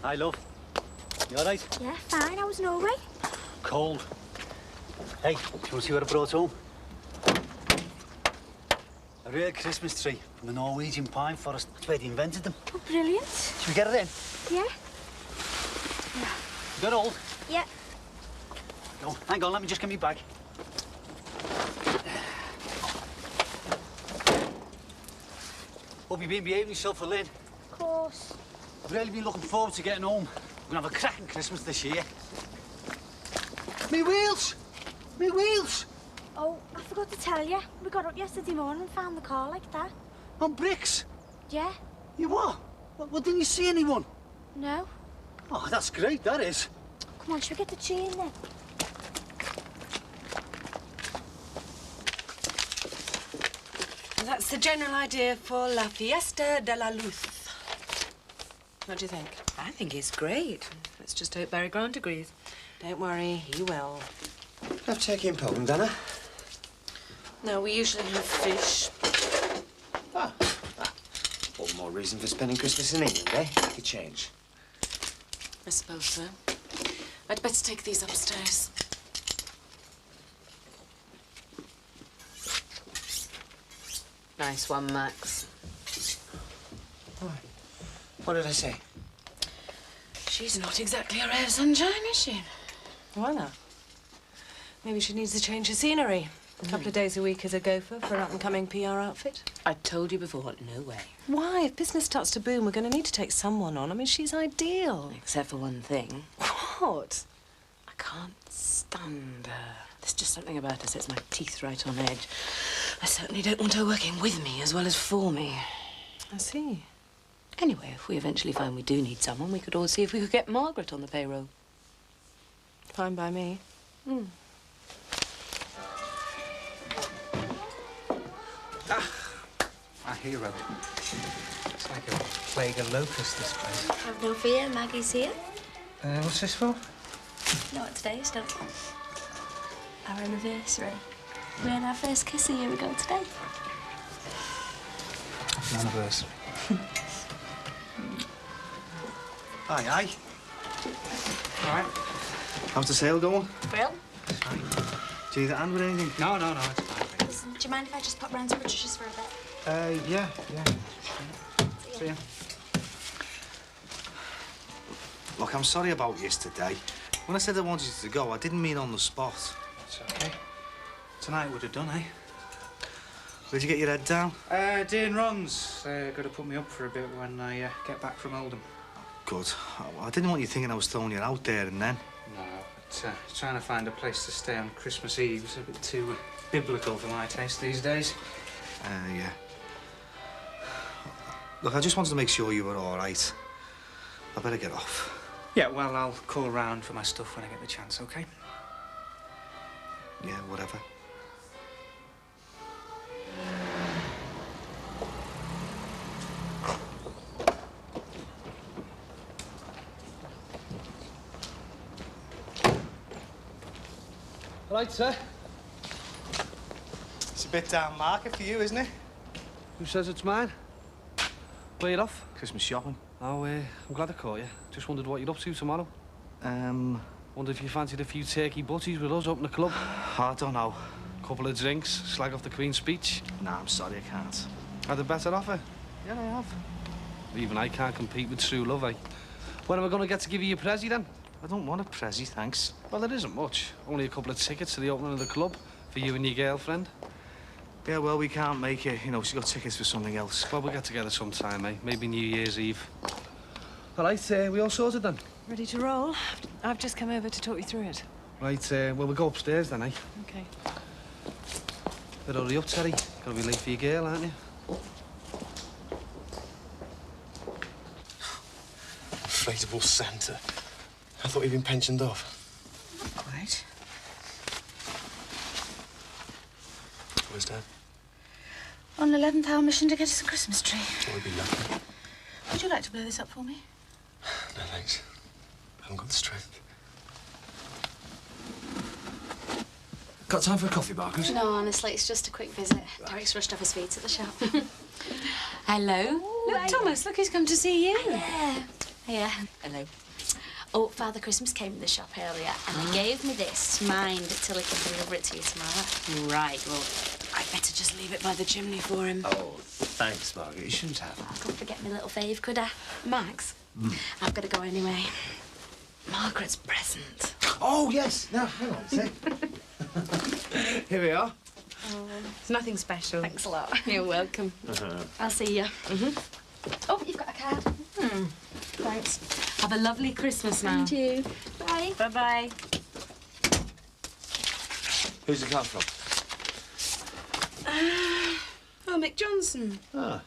Hi, love. You all right? Yeah, fine. I was in Norway. Cold. Hey, do you want to see what I brought home? A real Christmas tree from the Norwegian pine forest. That's where they invented them. Oh, brilliant. Should we get it in? Yeah. You got old? Yeah. No, hang on, let me just get me bag. Hope you've been behaving yourself for Lynn. Of course. I've really been looking forward to getting home. We're gonna have a cracking Christmas this year. Me wheels! Me wheels! Oh, I forgot to tell you. We got up yesterday morning and found the car like that. On bricks? Yeah. You what? Well, didn't you see anyone? No. Oh, that's great, that is. Come on, should we get the tree in then? That's the general idea for La Fiesta de la Luz. What do you think? I think it's great. Let's just hope Barry Grant agrees. Don't worry, he will. Have turkey in Poland, Anna? No, we usually have fish. All the more reason for spending Christmas in England, eh? Take a change. I suppose so. I'd better take these upstairs. Nice one, Max. What did I say? She's not exactly a ray of sunshine, is she? Why not? Maybe she needs a change of scenery. A couple of days a week as a gopher for an up-and-coming PR outfit? I told you before, no way. Why? If business starts to boom, we're going to need to take someone on. I mean, she's ideal. Except for one thing. What? I can't stand her. There's just something about her sets my teeth right on edge. I certainly don't want her working with me as well as for me. I see. Anyway, if we eventually find we do need someone, we could all see if we could get Margaret on the payroll. Fine by me. My hero. It's like a plague of locusts, this place. Have no fear, Maggie's here. What's this for? You know what today is, don't you? Our anniversary. We had our first kiss a year ago today. Happy anniversary. Aye, aye. All right. How's the sale going? Brill. Do you need a hand with anything? No, it's fine. Listen, do you mind if I just pop round to Patricia's for a bit? Yeah. See ya. Look, I'm sorry about yesterday. When I said I wanted you to go, I didn't mean on the spot. It's okay. Tonight would have done, eh? Where'd you get your head down? Dean Ron's got to put me up for a bit when I get back from Oldham. Good. I didn't want you thinking I was throwing you out there and then. No, but trying to find a place to stay on Christmas Eve is a bit too biblical for my taste these days. Yeah. Look, I just wanted to make sure you were all right. I better get off. Yeah, well, I'll call round for my stuff when I get the chance, OK? Yeah, whatever. Right, sir. It's a bit down market for you, isn't it? Who says it's mine? Where you off? Christmas shopping. Oh, I'm glad I caught you. Just wondered what you're up to tomorrow. Wondered if you fancied a few turkey butties with us up in the club. I don't know. Couple of drinks, slag off the Queen's speech. Nah, I'm sorry, I can't. Had a better offer? Yeah, I have. Even I can't compete with true love, eh? When am I going to get to give you your prezi, then? I don't want a prezi, thanks. Well, there isn't much. Only a couple of tickets to the opening of the club for you and your girlfriend. Yeah, well, we can't make it. You know, she's got tickets for something else. Well, we'll get together sometime, eh? Maybe New Year's Eve. All right, we all sorted then? Ready to roll? I've just come over to talk you through it. Right, well, we'll go upstairs then, eh? OK. But hurry up, Terry. Gonna be late for your girl, aren't you? Inflatable Santa. I thought you'd been pensioned off. Not quite. Where's Dad? On an 11th hour mission to get us a Christmas tree. Oh, we'd be lucky. Would you like to blow this up for me? No, thanks. I haven't got the strength. Got time for a coffee, Margaret? No, honestly, it's just a quick visit. Derek's rushed off his feet at the shop. Hello. Look, Thomas, look who's come to see you. Yeah. Hello. Oh, Father Christmas came to the shop earlier and he gave me this to mind till he can deliver it to you tomorrow. Right, well, I'd better just leave it by the chimney for him. Oh, thanks, Margaret. You shouldn't have. I couldn't forget my little fave, could I? Max? I've got to go anyway. Margaret's present. Oh, yes. Now, hang on a sec. Here we are. It's nothing special. Thanks a lot. You're welcome. I'll see you. Oh, you've got a card. Thanks. Have a lovely Christmas now. And you. Bye. Bye-bye. Who's the card from? Oh, Mick Johnson. Ah.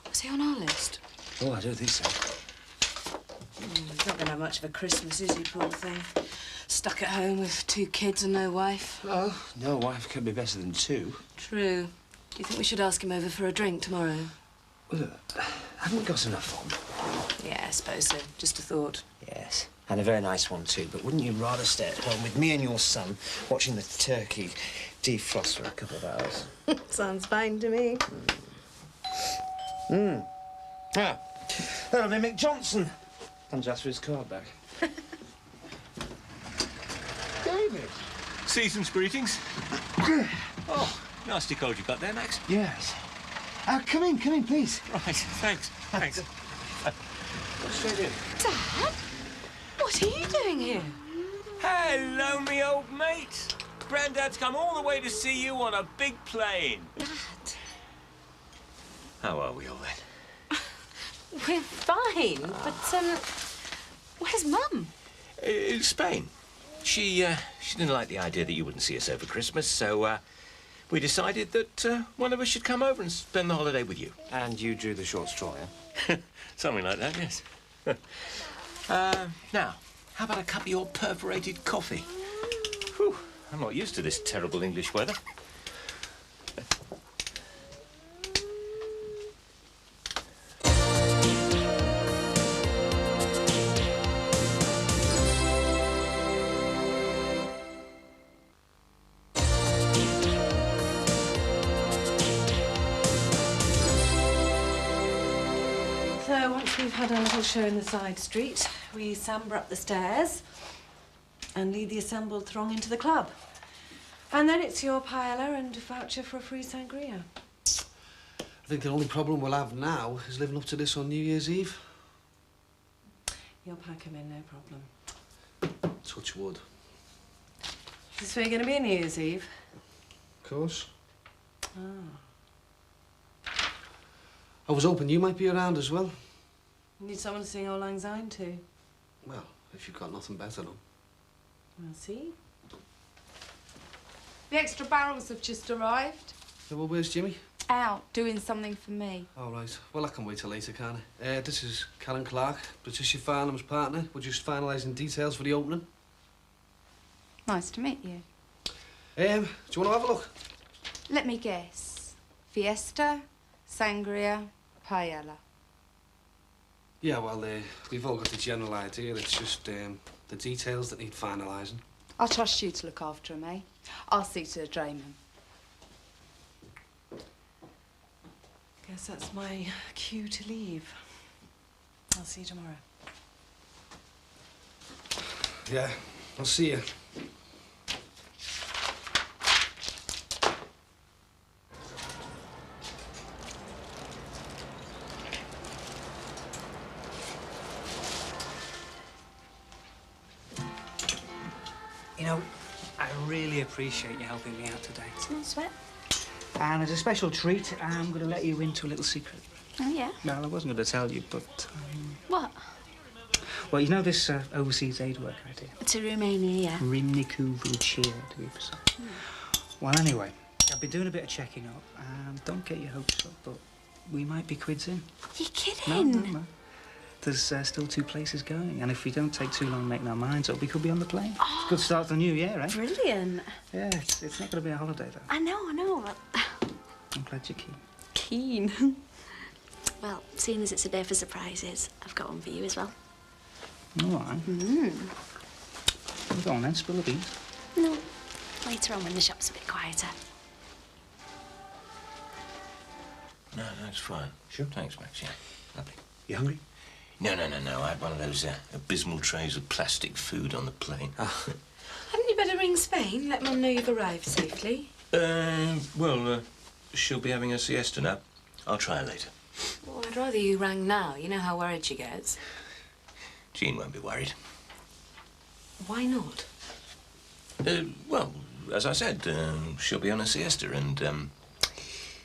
Was he on our list? Oh, I don't think so. He's not going to have much of a Christmas, is he, poor thing? Stuck at home with 2 kids and no wife. Oh, no wife can be better than 2. True. Do you think we should ask him over for a drink tomorrow? Well, haven't we got enough on? Yeah, I suppose so. Just a thought. Yes. And a very nice one, too. But wouldn't you rather stay at home with me and your son watching the turkey defrost for a couple of hours? Sounds fine to me. Ah, that'll be Mick Johnson. Time to ask for his card back. David. Season's greetings. Oh, nasty cold you got there, Max. Yes. Come in, please. Right, thanks. Thanks. Go straight in. Dad? What are you doing here? Hello, me old mate. Grandad's come all the way to see you on a big plane. Dad. How are we all then? We're fine, but, where's Mum? Spain. She didn't like the idea that you wouldn't see us over Christmas, so we decided that one of us should come over and spend the holiday with you. And you drew the short straw, yeah? Something like that, yes. Now, how about a cup of your perforated coffee? Whew, I'm not used to this terrible English weather. So once we've had our little show in the side street, we samber up the stairs and lead the assembled throng into the club. And then it's your paella and a voucher for a free sangria. I think the only problem we'll have now is living up to this on New Year's Eve. You'll pack him in, no problem. Touch wood. Is this where you're going to be on New Year's Eve? Of course. Oh. I was hoping you might be around as well. You need someone to sing Auld Lang Syne to. Well, if you've got nothing better on. We'll see. The extra barrels have just arrived. Yeah, well, where's Jimmy? Out, doing something for me. All right. Well, I can wait till later, can't I? This is Karen Clark, Patricia Farnham's partner. We're just finalising details for the opening. Nice to meet you. Do you want to have a look? Let me guess. Fiesta, sangria, paella. Yeah, well, we've all got the general idea. It's just the details that need finalising. I'll trust you to look after him, eh? I'll see to the drayman. Guess that's my cue to leave. I'll see you tomorrow. Yeah, I'll see you. You know, I really appreciate you helping me out today. It's no sweat. And as a special treat, I'm going to let you into a little secret. Oh, yeah? Well, I wasn't going to tell you, but... What? Well, you know this overseas aid work idea? To Romania, yeah. Rimniku Vucia, to be precise. Well, anyway, I've been doing a bit of checking up, and don't get your hopes up, but we might be quids in. You're kidding? No. There's still 2 places going, and if we don't take too long making our minds up, we could be on the plane. Oh, Good start to the new year, eh? Brilliant. Yeah, it's not going to be a holiday, though. I know. I'm glad you're keen. Keen? Well, seeing as it's a day for surprises, I've got one for you as well. All right. Well, go on then, spill the beans. No, later on when the shop's a bit quieter. No, it's fine. Sure. Thanks, Max, yeah. Lovely. You hungry? No. I had one of those abysmal trays of plastic food on the plane. Hadn't you better ring Spain? Let Mum know you've arrived safely. Well, she'll be having a siesta now. I'll try her later. Well, I'd rather you rang now. You know how worried she gets. Jean won't be worried. Why not? Well, as I said, she'll be on a siesta, and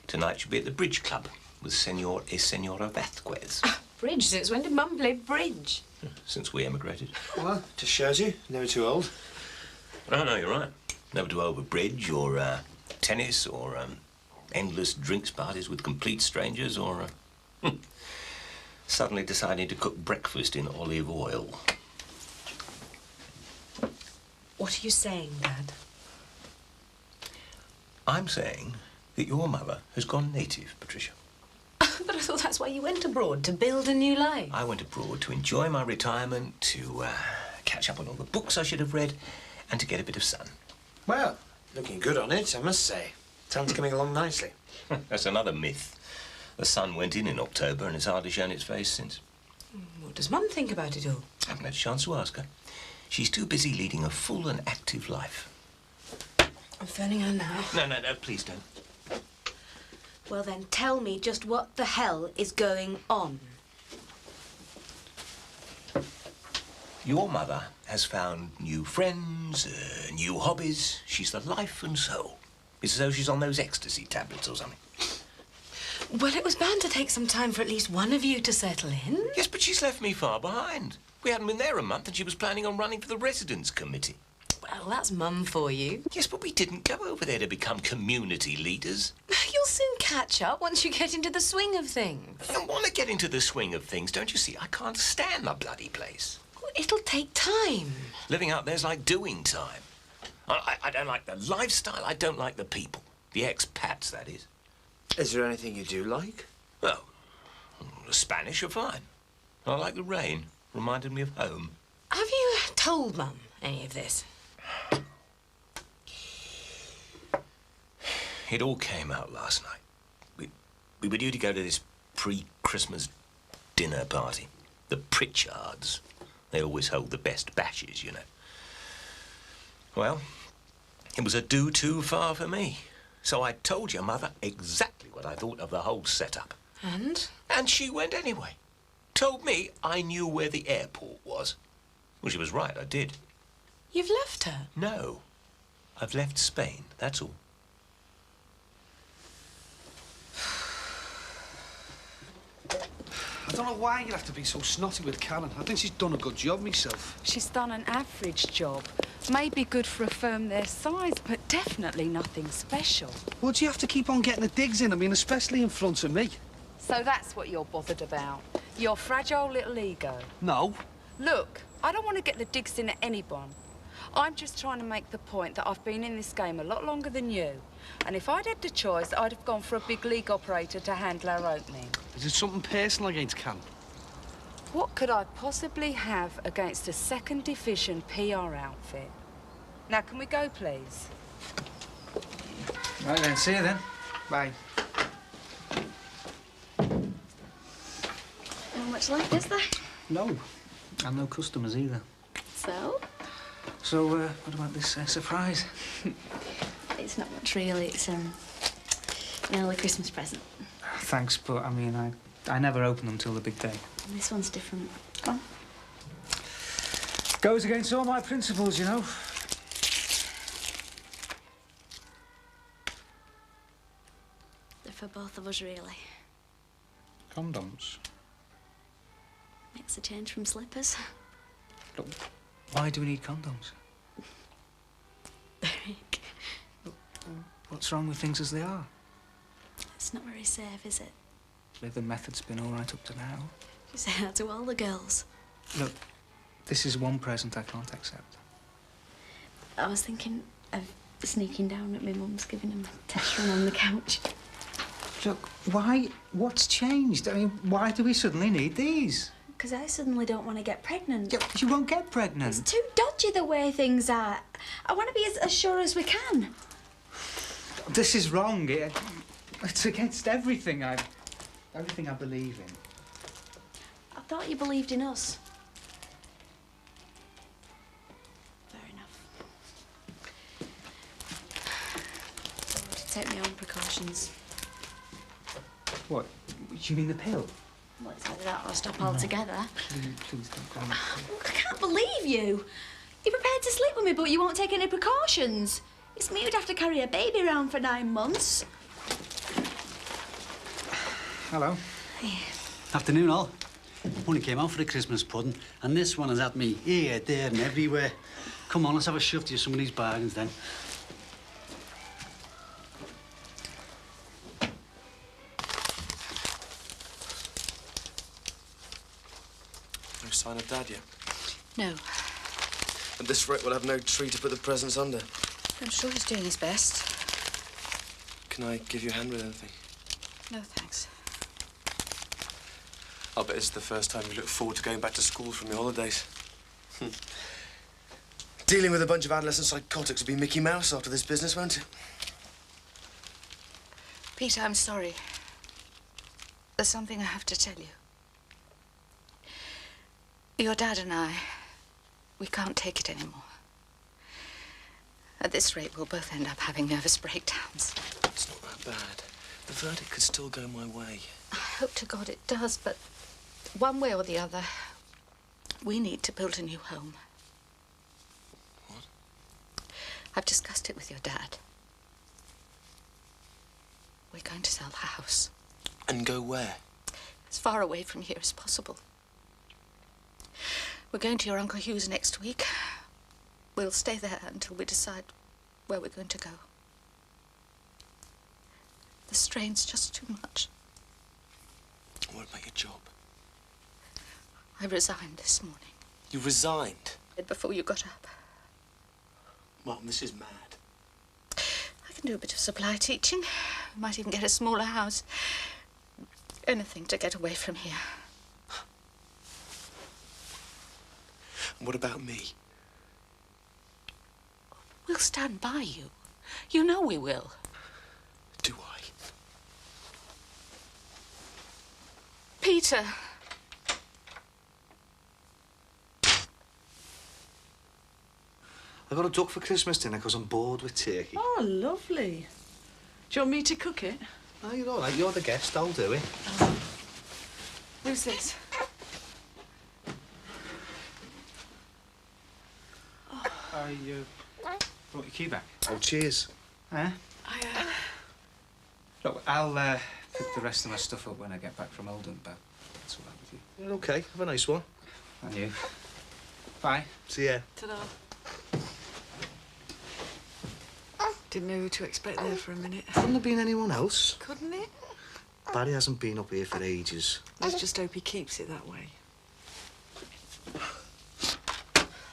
tonight she'll be at the bridge club with Senor y Senora Vasquez. Bridge? Since when did Mum play bridge? Since we emigrated. Well, just shows you, never too old. No, you're right. Never too old for bridge or tennis or endless drinks parties with complete strangers or suddenly deciding to cook breakfast in olive oil. What are you saying, Dad? I'm saying that your mother has gone native, Patricia. But I thought that's why you went abroad, to build a new life. I went abroad to enjoy my retirement, to catch up on all the books I should have read, and to get a bit of sun. Well, looking good on it, I must say. Time's coming along nicely. That's another myth. The sun went in October and it's hardly shown its face since. What does Mum think about it all? I haven't had a chance to ask her. She's too busy leading a full and active life. I'm phoning her now. No, please don't. Well, then tell me just what the hell is going on. Your mother has found new friends, new hobbies. She's the life and soul. It's as though she's on those ecstasy tablets or something. Well, it was bound to take some time for at least one of you to settle in. Yes, but she's left me far behind. We hadn't been there a month and she was planning on running for the residence committee. Well, that's Mum for you. Yes, but we didn't go over there to become community leaders. You'll soon catch up once you get into the swing of things. I don't want to get into the swing of things, don't you see? I can't stand the bloody place. Well, it'll take time. Living out there's like doing time. I don't like the lifestyle, I don't like the people. The expats, that is. Is there anything you do like? Well, the Spanish are fine. I like the rain. Reminded me of home. Have you told Mum any of this? It all came out last night. We were due to go to this pre-Christmas dinner party. The Pritchards. They always hold the best bashes, you know. Well, it was a do too far for me. So I told your mother exactly what I thought of the whole setup. And? And she went anyway. Told me I knew where the airport was. Well, she was right, I did. You've left her? No. I've left Spain, that's all. I don't know why you have to be so snotty with Karen. I think she's done a good job myself. She's done an average job. Maybe good for a firm their size, but definitely nothing special. Well, do you have to keep on getting the digs in? I mean, especially in front of me. So that's what you're bothered about. Your fragile little ego. No. Look, I don't want to get the digs in at anyone. I'm just trying to make the point that I've been in this game a lot longer than you. And if I'd had the choice, I'd have gone for a big league operator to handle our opening. Is it something personal against Karen? What could I possibly have against a second division PR outfit? Now, can we go, please? Right then, see you then. Bye. How much left is there? No. And no customers either. So? So, what about this surprise? It's not much, really. It's an early Christmas present. Thanks, but I mean, I never open them till the big day. And this one's different. Go on. Goes against all my principles, you know. They're for both of us, really. Condoms. Makes a change from slippers. Look, why do we need condoms? What's wrong with things as they are? It's not very safe, is it? The method's been all right up to now. You say that to all the girls. Look, this is one present I can't accept. I was thinking of sneaking down at my mum's, giving him a test run on the couch. Look, why? What's changed? I mean, why do we suddenly need these? Because I suddenly don't want to get pregnant. Yeah, you won't get pregnant. It's too dodgy the way things are. I want to be as sure as we can. This is wrong. It's against everything I believe in. I thought you believed in us. Fair enough. I want to take my own precautions. What? You mean the pill? Well, it's either that or stop altogether. Please don't go. Look, I can't believe you. You're prepared to sleep with me, but you won't take any precautions. It's me who'd have to carry a baby around for 9 months. Hello. Hey. Afternoon, all. Only came out for the Christmas pudding, and this one has had me here, there, and everywhere. Come on, let's have a shove to some of these bargains, then. No sign of Dad yet? No. At this rate, we'll have no tree to put the presents under. I'm sure he's doing his best. Can I give you a hand with anything? No, thanks. I'll bet it's the first time you look forward to going back to school from your holidays. Dealing with a bunch of adolescent psychotics will be Mickey Mouse after this business, won't it? Peter, I'm sorry. There's something I have to tell you. Your dad and I, we can't take it anymore. At this rate, we'll both end up having nervous breakdowns. It's not that bad. The verdict could still go my way. I hope to God it does, but one way or the other, We need to build a new home. What? I've discussed it with your dad. We're going to sell the house. And go where? As far away from here as possible. We're going to your Uncle Hugh's next week. We'll stay there until we decide where we're going to go. The strain's just too much. What about your job? I resigned this morning. You resigned? Before you got up. Mum, this is mad. I can do a bit of supply teaching. Might even get a smaller house. Anything to get away from here. And what about me? We'll stand by you. You know we will. Do I? Peter. I got a duck for Christmas dinner because I'm bored with turkey. Oh, lovely. Do you want me to cook it? Oh, you're all right. You're the guest. I'll do it. Who's this? I brought your key back. Oh, cheers. Huh? Look, I'll pick the rest of my stuff up when I get back from Oldham, but that's all right with you. You're okay. Have a nice one. And you. Bye. See ya. Ta-da. Didn't know who to expect there for a minute. Couldn't have been anyone else. Couldn't it? Barry hasn't been up here for ages. Let's just hope he keeps it that way.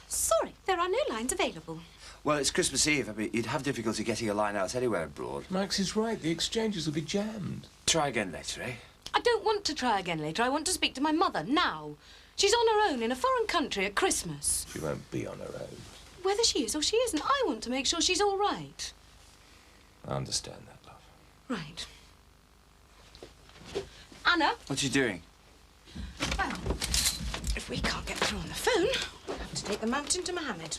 Sorry, there are no lines available. Well, it's Christmas Eve. I mean, you'd have difficulty getting a line out anywhere abroad. Max is right. The exchanges will be jammed. Try again later, eh? I don't want to try again later. I want to speak to my mother now. She's on her own in a foreign country at Christmas. She won't be on her own. Whether she is or she isn't, I want to make sure she's all right. I understand that, love. Right. Anna? What are you doing? Well, if we can't get through on the phone, we'll have to take the mountain to Mohammed.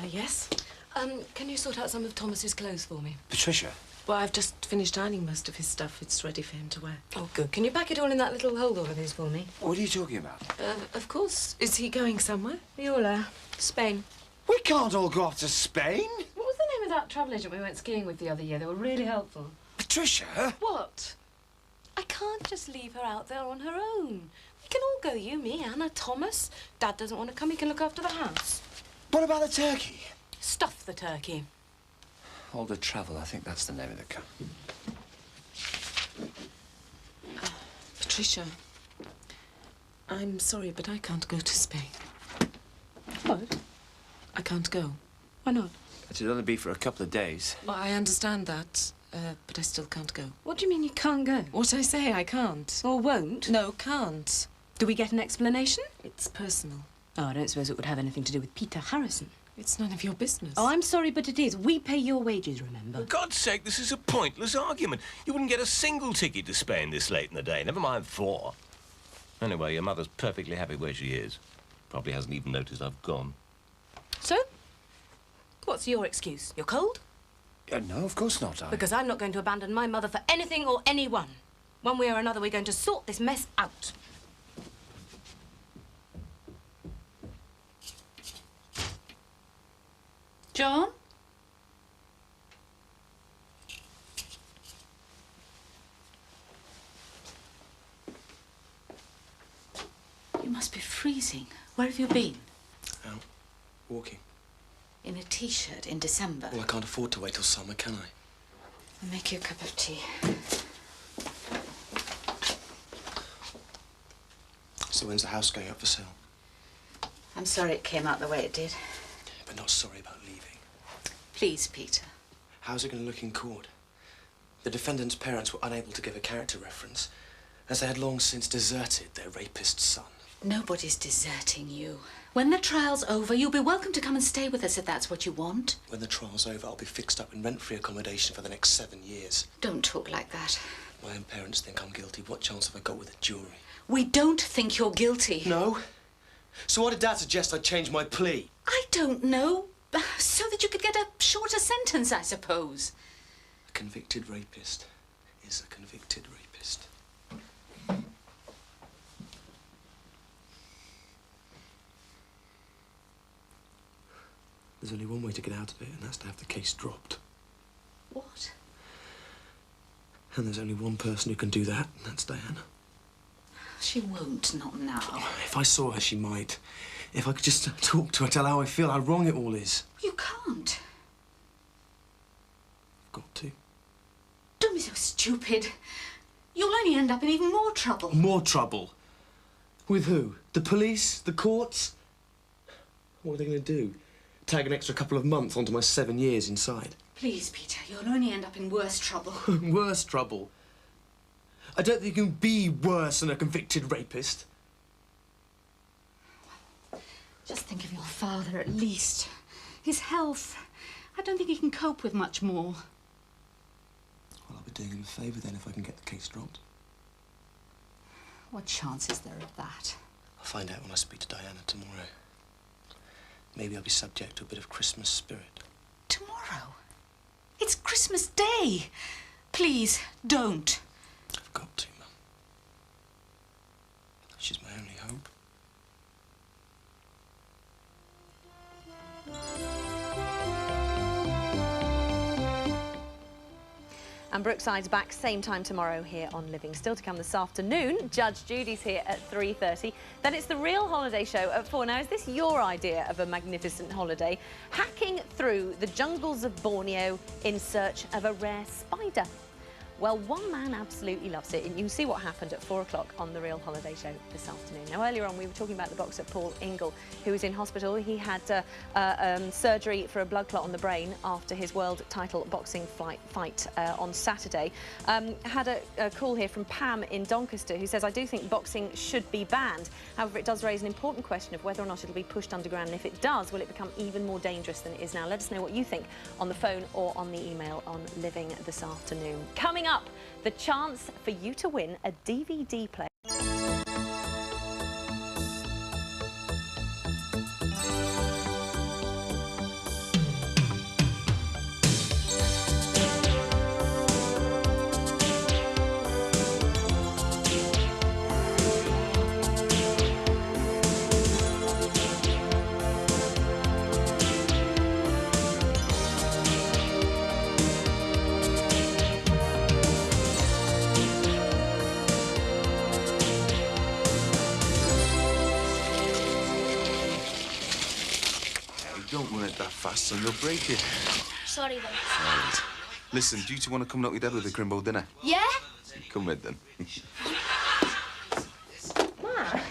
Yes? Can you sort out some of Thomas's clothes for me? Patricia? Well, I've just finished ironing most of his stuff. It's ready for him to wear. Oh, good. Can you pack it all in that little holder of his for me? What are you talking about? Of course. Is he going somewhere? Viola, Spain. We can't all go off to Spain. What was the name of that travel agent we went skiing with the other year? They were really helpful. Patricia? What? I can't just leave her out there on her own. We can all go, you, me, Anna, Thomas. Dad doesn't want to come, he can look after the house. What about the turkey? Stuff the turkey. Older Travel, I think that's the name of the cup. Patricia, I'm sorry, but I can't go to Spain. What? I can't go. Why not? It'll only be for a couple of days. Well, I understand that, but I still can't go. What do you mean you can't go? What I say, I can't. Or won't? No, can't. Do we get an explanation? It's personal. Oh, I don't suppose it would have anything to do with Peter Harrison. It's none of your business. Oh, I'm sorry, but it is. We pay your wages, remember? For God's sake, this is a pointless argument. You wouldn't get a single ticket to Spain this late in the day, never mind 4. Anyway, your mother's perfectly happy where she is. Probably hasn't even noticed I've gone. So? What's your excuse? You're cold? No, of course not. Because I'm not going to abandon my mother for anything or anyone. One way or another, we're going to sort this mess out. John? You must be freezing. Where have you been? Out. Walking. In a T-shirt in December. Well, I can't afford to wait till summer, can I? I'll make you a cup of tea. So when's the house going up for sale? I'm sorry it came out the way it did. But not sorry about leaving. Please, Peter. How's it going to look in court? The defendant's parents were unable to give a character reference, as they had long since deserted their rapist son. Nobody's deserting you. When the trial's over, you'll be welcome to come and stay with us if that's what you want. When the trial's over, I'll be fixed up in rent-free accommodation for the next 7 years. Don't talk like that. My own parents think I'm guilty. What chance have I got with a jury? We don't think you're guilty. No? So why did Dad suggest I change my plea? I don't know. So that you could get a shorter sentence, I suppose. A convicted rapist is a convicted rapist. There's only one way to get out of it, and that's to have the case dropped. What? And there's only one person who can do that, and that's Diana. She won't, not now. If I saw her, she might. If I could just talk to her, tell her how I feel, how wrong it all is. You can't. I've got to. Don't be so stupid. You'll only end up in even more trouble. More trouble? With who? The police? The courts? What are they going to do? Tag an extra couple of months onto my 7 years inside? Please, Peter, you'll only end up in worse trouble. Worse trouble? I don't think you can be worse than a convicted rapist. Just think of your father, at least. His health. I don't think he can cope with much more. Well, I'll be doing him a favour then if I can get the case dropped. What chance is there of that? I'll find out when I speak to Diana tomorrow. Maybe I'll be subject to a bit of Christmas spirit. Tomorrow? It's Christmas Day. Please, don't. I've got to, Mum. She's my only hope. And Brookside's back same time tomorrow here on Living. Still to come this afternoon, Judge Judy's here at 3:30. Then it's the Real Holiday Show at 4. Now, is this your idea of a magnificent holiday? Hacking through the jungles of Borneo in search of a rare spider. Well, one man absolutely loves it, and you can see what happened at 4 o'clock on the Real Holiday Show this afternoon. Now, earlier on, we were talking about the boxer Paul Ingle, who was in hospital. He had surgery for a blood clot on the brain after his world title boxing fight on Saturday. Had a call here from Pam in Doncaster, who says, I do think boxing should be banned. However, it does raise an important question of whether or not it'll be pushed underground, and if it does, will it become even more dangerous than it is now? Let us know what you think on the phone or on the email on Living this afternoon. Coming up, the chance for you to win a DVD player. Don't run it that fast, son. You'll break it. Sorry, then. Right. Listen, do you want to come knock your dad with a Crimbo dinner? Yeah? Come with then. Mark?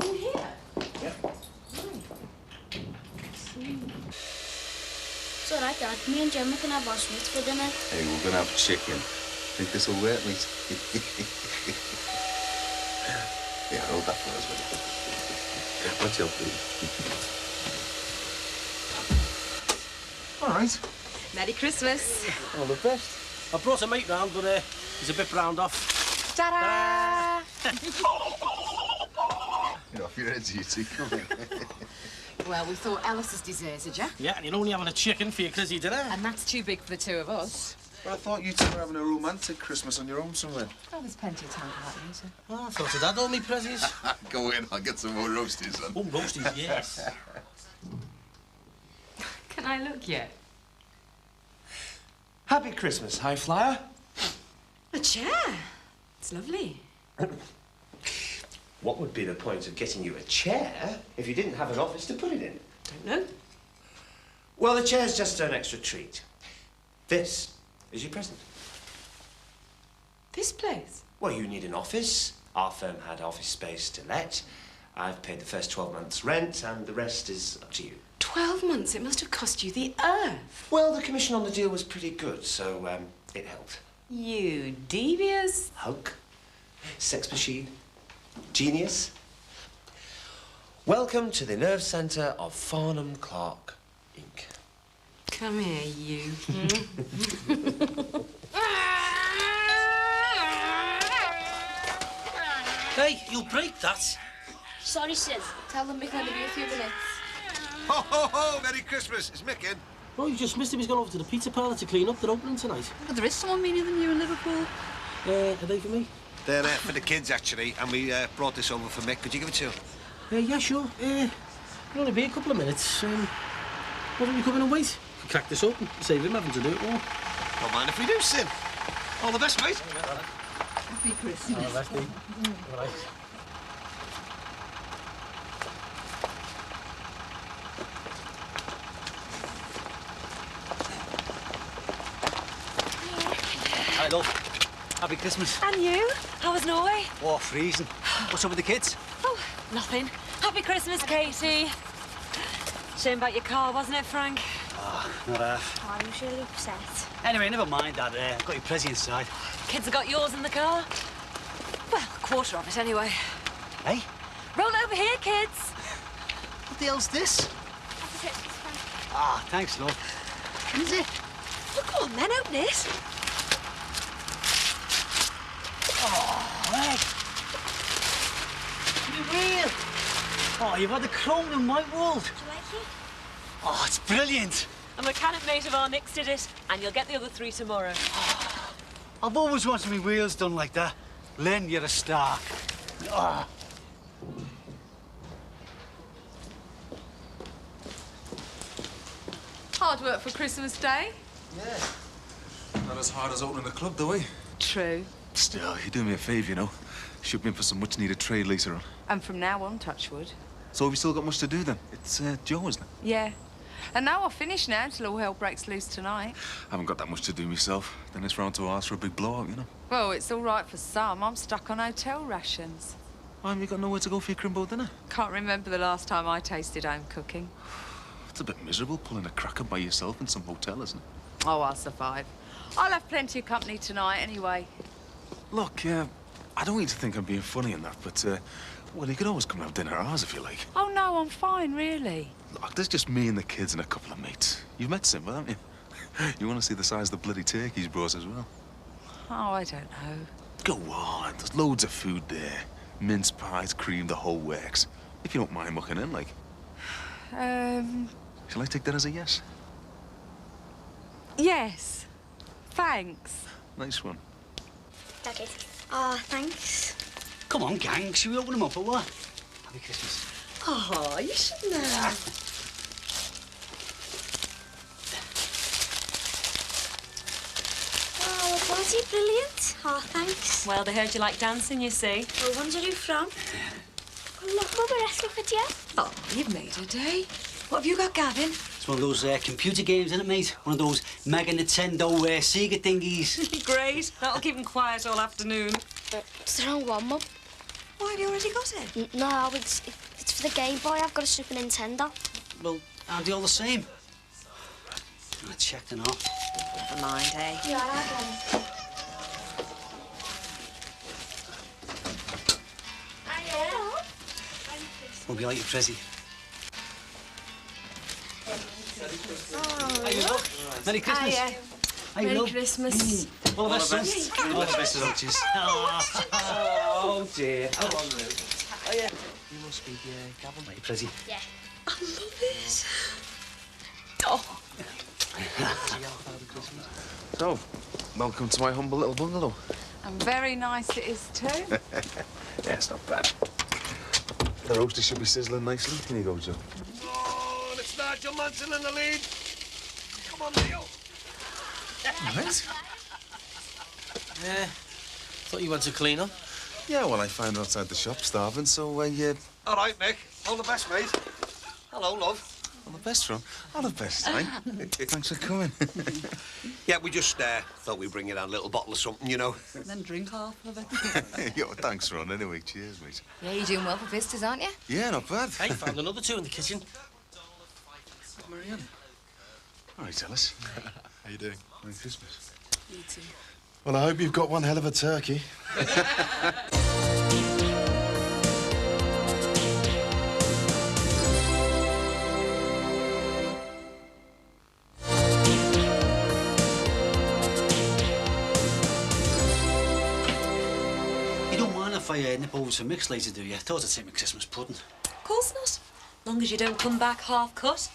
In here? Yeah. It's all right, Dad. Me and Gemma can have our sweets for dinner. Hey, we're going to have chicken. Think this will work, mate? Yeah, hold that for us, will you? What's your food? All right. Merry Christmas. All the best. I brought a mate round, but he's a bit browned off. Ta-da! You're off your heads, you two. Come in. Well, we thought Alice's deserted you. Yeah, and you're only having a chicken for your Chrissy dinner. And that's too big for the two of us. Well, I thought you two were having a romantic Christmas on your own somewhere. Oh, there's plenty of time for that later. Oh, I thought of that, all me prezzies. Go in, I'll get some more roasties, son. Oh, roasties, yes. Can I look yet? Happy Christmas, High Flyer. A chair. It's lovely. What would be the point of getting you a chair if you didn't have an office to put it in? Don't know. Well, the chair's just an extra treat. This is your present. This place? Well, you need an office. Our firm had office space to let. I've paid the first 12 months' rent, and the rest is up to you. 12 months? It must have cost you the earth. Well, the commission on the deal was pretty good, so it helped. You devious. Hulk, sex machine, genius. Welcome to the nerve centre of Farnham Clark, Inc. Come here, you. Hey, you'll break that. Sorry, Sid. Tell them Mick only be a few minutes. Ho, ho, ho! Merry Christmas. Is Mick in? Oh, you just missed him. He's gone over to the pizza parlour to clean up. They're opening tonight. But there is someone meaner than you in Liverpool. Are they for me? They're for the kids, actually, and we brought this over for Mick. Could you give it to him? Yeah, sure. It'll only be a couple of minutes. Why don't you come in and wait? You crack this open, save him having to do it all. Don't mind if we do, Sim. All the best, mate. Happy Christmas. All the best, mate. All right. Hi, love. Happy Christmas. And you? How was Norway? Oh, freezing. What's up with the kids? Oh, nothing. Happy Christmas, Katie. Shame about your car, wasn't it, Frank? Oh, not half. I was really upset. Anyway, never mind that. I've got your present inside. Kids have got yours in the car? Well, a quarter of it, anyway. Hey? Roll over here, kids. What the hell's this? Ah, thanks, love. What is it? Well, go on then, open it. Oh, Meg. You wheel. Oh, you've had the chrome in my world. Do you like it? Oh, it's brilliant. A mechanic mate of our Nick's did it, and you'll get the other 3 tomorrow. I've always wanted my wheels done like that. Len, you're a star. Oh. Hard work for Christmas Day. Yeah. Not as hard as opening a club, though, eh? True. Still, you do me a favour, you know. Should be in for some much-needed trade later on. And from now on, touch wood. So have you still got much to do, then? It's Joe, isn't it? Yeah. And now I'll finish now until all hell breaks loose tonight. I haven't got that much to do myself. Then it's round to ours for a big blowout, you know. Well, it's all right for some. I'm stuck on hotel rations. Why haven't you got nowhere to go for your crimbo dinner? Can't remember the last time I tasted home cooking. It's a bit miserable pulling a cracker by yourself in some hotel, isn't it? Oh, I'll survive. I'll have plenty of company tonight anyway. Look, I don't want you to think I'm being funny and that, but, well, you could always come and have dinner at ours if you like. Oh, no, I'm fine, really. Look, there's just me and the kids and a couple of mates. You've met Simba, haven't you? You want to see the size of the bloody turkey he's brought as well? Oh, I don't know. Go on, there's loads of food there. Mince pies, cream, the whole works. If you don't mind mucking in, like. Shall I take that as a yes? Yes. Thanks. Nice one. Okay. Ah, thanks. Come on, gang. Should we open them up or what? Happy Christmas. Oh, you shouldn't have. Oh, was he brilliant? Oh, thanks. Well, they heard you like dancing, you see. Well, when's are you from? Oh, look, Mother asking for you. Oh, you've made a day. What have you got, Gavin? It's one of those computer games, isn't it, mate? One of those Mega Nintendo Sega thingies. Great. That'll keep him quiet all afternoon. It's the wrong one, Mum. Why, have you already got it? No, it's for the Game Boy. I've got a Super Nintendo. Well, aren't they all the same? I checked and all. Never mind, eh? Yeah, I got it. Won't be like your Prezi. Oh, How you look? Merry Christmas. Hiya. How you Merry look? Christmas. All the best, son. All the best of lunches. Oh, dear. How long, Luke? Oh, yeah. You must be Gavin, mate. Prezi. Yeah. I love it. Oh. So, welcome to my humble little bungalow. And very nice it is, too. Yeah, it's not bad. The roaster should be sizzling nicely. Here you go, Joe. Oh, it's Nigel Mansell in the lead. Come on, Leo. Right? Yeah. Thought you went to clean up. Yeah, well, I found her outside the shop starving, so All right, Nick. All the best, mate. Hello, love. all the best, Ron. All the best, eh? Thanks for coming. Yeah, we just thought we'd bring you down a little bottle of something, you know. And then drink half of it. Yo, thanks, Ron. Anyway, cheers, mate. Yeah, you're doing well for visitors, aren't you? Yeah, not bad. Hey, found another 2 in the kitchen. Marianne. All right, Alice. How you doing? Merry Christmas. You too. Well, I hope you've got one hell of a turkey. You don't mind if I nip over some mix later, do you? I thought I'd take my Christmas pudding. Of course not. As long as you don't come back half cut.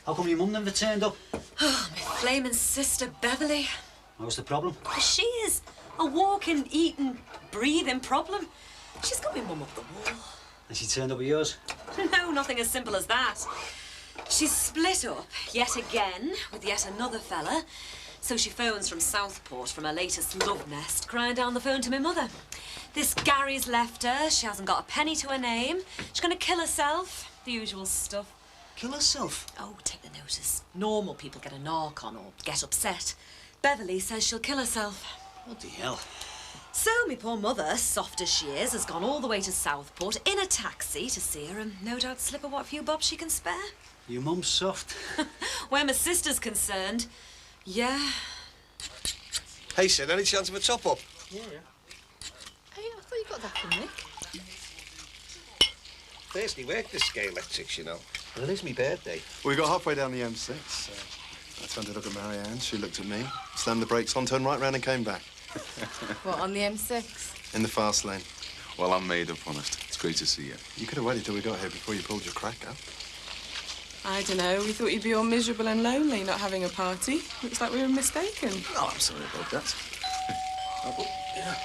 How come your mum never turned up? Oh, my flaming sister, Beverly. What's the problem? She is a walking, eating, breathing problem. She's got me mum up the wall. And she turned up at yours? No, nothing as simple as that. She's split up yet again with yet another fella. So she phones from Southport from her latest love nest, crying down the phone to my mother. This Gary's left her, she hasn't got a penny to her name. She's gonna kill herself. The usual stuff. Kill herself? Oh, take the notice. Normal people get a knock on or get upset. Beverly says she'll kill herself. Bloody hell. So, me poor mother, soft as she is, has gone all the way to Southport in a taxi to see her and no doubt slip her what few bobs she can spare. Your mum's soft. Where my sister's concerned, yeah. Hey, Sid, any chance of a top-up? Yeah. Hey, I thought you got that from Nick. Thursday work this gay electrics, you know. Well, it is me birthday. We got halfway down the M6. I turned to look at Marianne. She looked at me, slammed the brakes on, turned right round and came back. What, on the M6? In the fast lane. Well, I'm made up, honest. It's great to see you. You could have waited till we got here before you pulled your crack out. I don't know. We thought you'd be all miserable and lonely not having a party. Looks like we were mistaken. Oh, I'm sorry about that. Oh, yeah.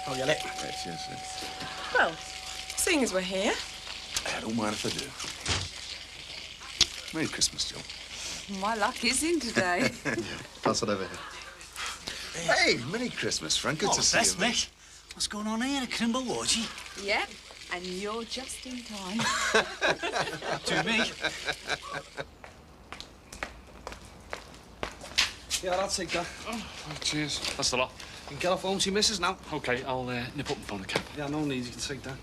Oh, you let. Yes, yes, yes. Well, seeing as we're here. I don't mind if I do. Merry Christmas, Joe. My luck is in today. Pass it over here. Hey, Merry Christmas, Frank. Good to see you, mate. What's going on here? A Crimble orgy? Yep, and you're just in time. To me. Yeah, I'll take that. Oh, cheers. That's the lot. You can get off home to your missus now. OK, I'll nip up and phone the cab. Yeah, no need. You can take that.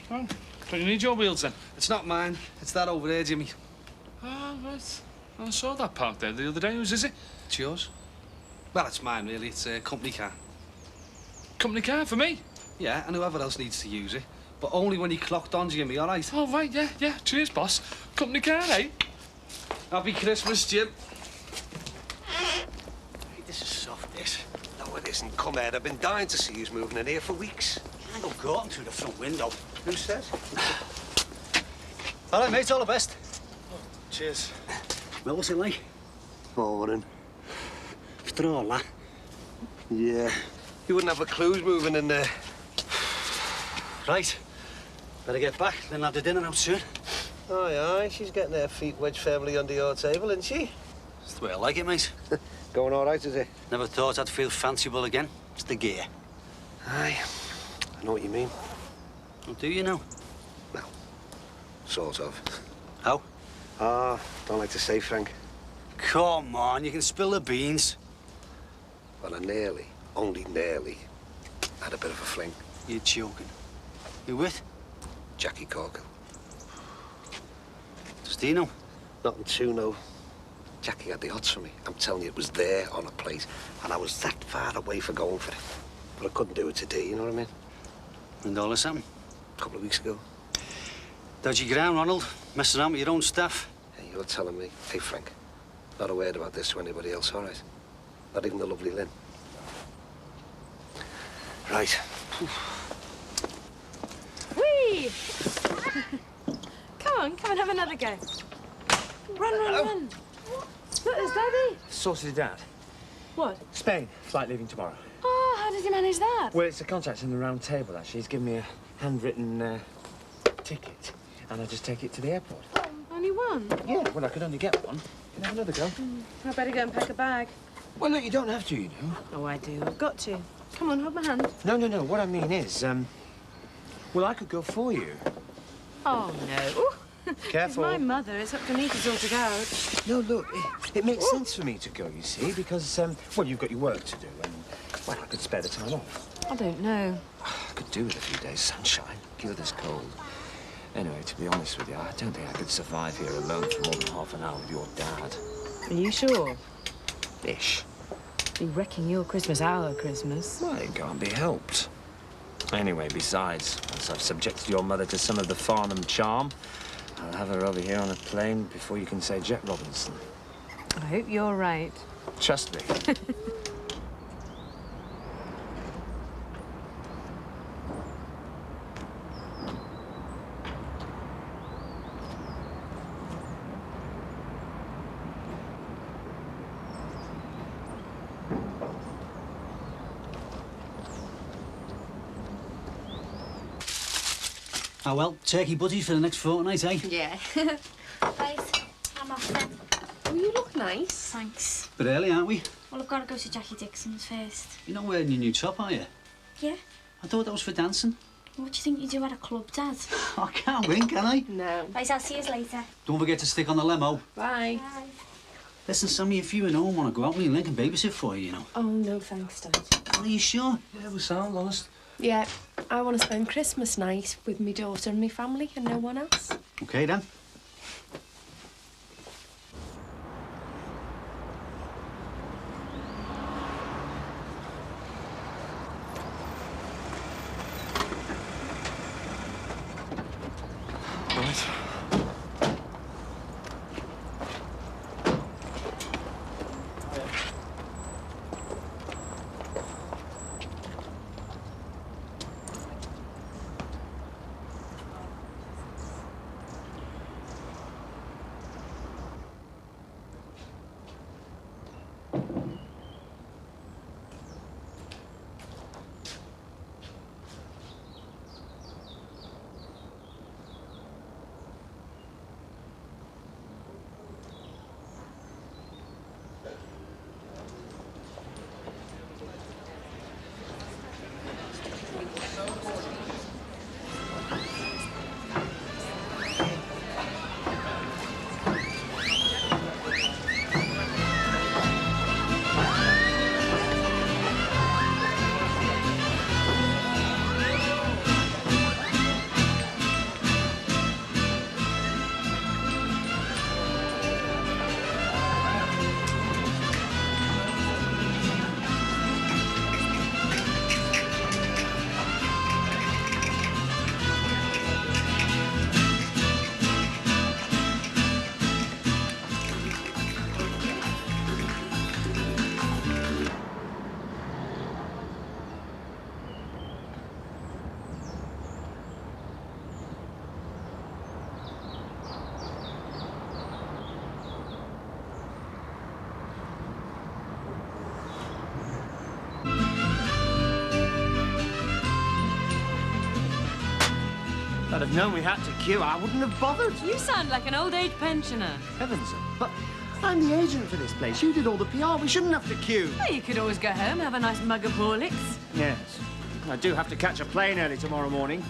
Oh, don't you need your wheels, then? It's not mine. It's that over there, Jimmy. Oh, right. I saw that parked there the other day. Whose is it? It's yours. Well, it's mine, really. It's a company car. Company car for me? Yeah, and whoever else needs to use it. But only when you clocked on, Jimmy, all right? Oh, right, yeah, yeah. Cheers, boss. Company car, eh? Happy Christmas, Jim. Hey, this is soft, this. No, it isn't. Come, Ed. I've been dying to see you moving in here for weeks. Can't go courting through the front window. Who says? All right, mate, all the best. Cheers. Well, what's it like? Boring. After all that? Yeah. You wouldn't have a clue who's moving in there. Right. Better get back, then have the dinner out soon. Aye, aye. She's getting her feet wedged firmly under your table, isn't she? That's the way I like it, mate. Going all right, is it? Never thought I'd feel fanciable again. It's the gear. Aye. I know what you mean. Well, do you know? No. Sort of. How? Ah, don't like to say, Frank. Come on, you can spill the beans. Well, I nearly, only nearly, had a bit of a fling. You're joking. You with? Jackie Corkle. Does he know? Nothing to know. Jackie had the odds for me. I'm telling you, it was there on a plate, and I was that far away for going for it. But I couldn't do it today, you know what I mean? And all this happened? A couple of weeks ago. Dodgy ground, Ronald. Messing around with your own staff. Hey, you're telling me. Hey, Frank, not a word about this to anybody else, all right? Not even the lovely Lynn. Right. Whee! Come on, have another go. Run. Look, there's Daddy. Sorted it out. What? Spain. Flight leaving tomorrow. Oh, how did you manage that? Well, it's a contact in the round table, actually. He's given me a handwritten ticket, and I just take it to the airport. Only one? Yeah, well, I could only get one. Can I have another go? I better go and pack a bag. Well, look, you don't have to, you know. Oh, I do. I've got to. Come on, hold my hand. No. What I mean is, well, I could go for you. Oh, no. Careful. It's my mother. It's up to me to sort it out. No, look, it makes sense for me to go, you see, because, well, you've got your work to do, and, well, I could spare the time off. I don't know. I could do with a few days sunshine, cure this cold. Anyway, to be honest with you, I don't think I could survive here alone for more than half an hour with your dad. Are you sure? Ish. You're wrecking your Christmas, our Christmas. Well, it can't be helped. Anyway, besides, once I've subjected your mother to some of the Farnham charm, I'll have her over here on a plane before you can say Jack Robinson. I hope you're right. Trust me. Ah, well, turkey buddies for the next fortnight, eh? Yeah. Right, I'm off then. Oh, you look nice. Thanks. Bit early, aren't we? Well, I've got to go to Jackie Dixon's first. You're not wearing your new top, are you? Yeah? I thought that was for dancing. What do you think you do at a club, Dad? I can't win, can I? No. Right, I'll see you later. Don't forget to stick on the limo. Bye. Bye. Listen, Sammy, if you and Owen want to go out, me and Link can babysit for you, you know. Oh, no thanks, Dad. Are you sure? Yeah, we sound honest. Yeah, I want to spend Christmas night with my daughter and my family and no one else. OK, then. Right. I'd have known we had to queue, I wouldn't have bothered. You sound like an old age pensioner. Heavens, but I'm the agent for this place. You did all the PR. We shouldn't have to queue. Well, you could always go home, have a nice mug of Horlicks. Yes. I do have to catch a plane early tomorrow morning.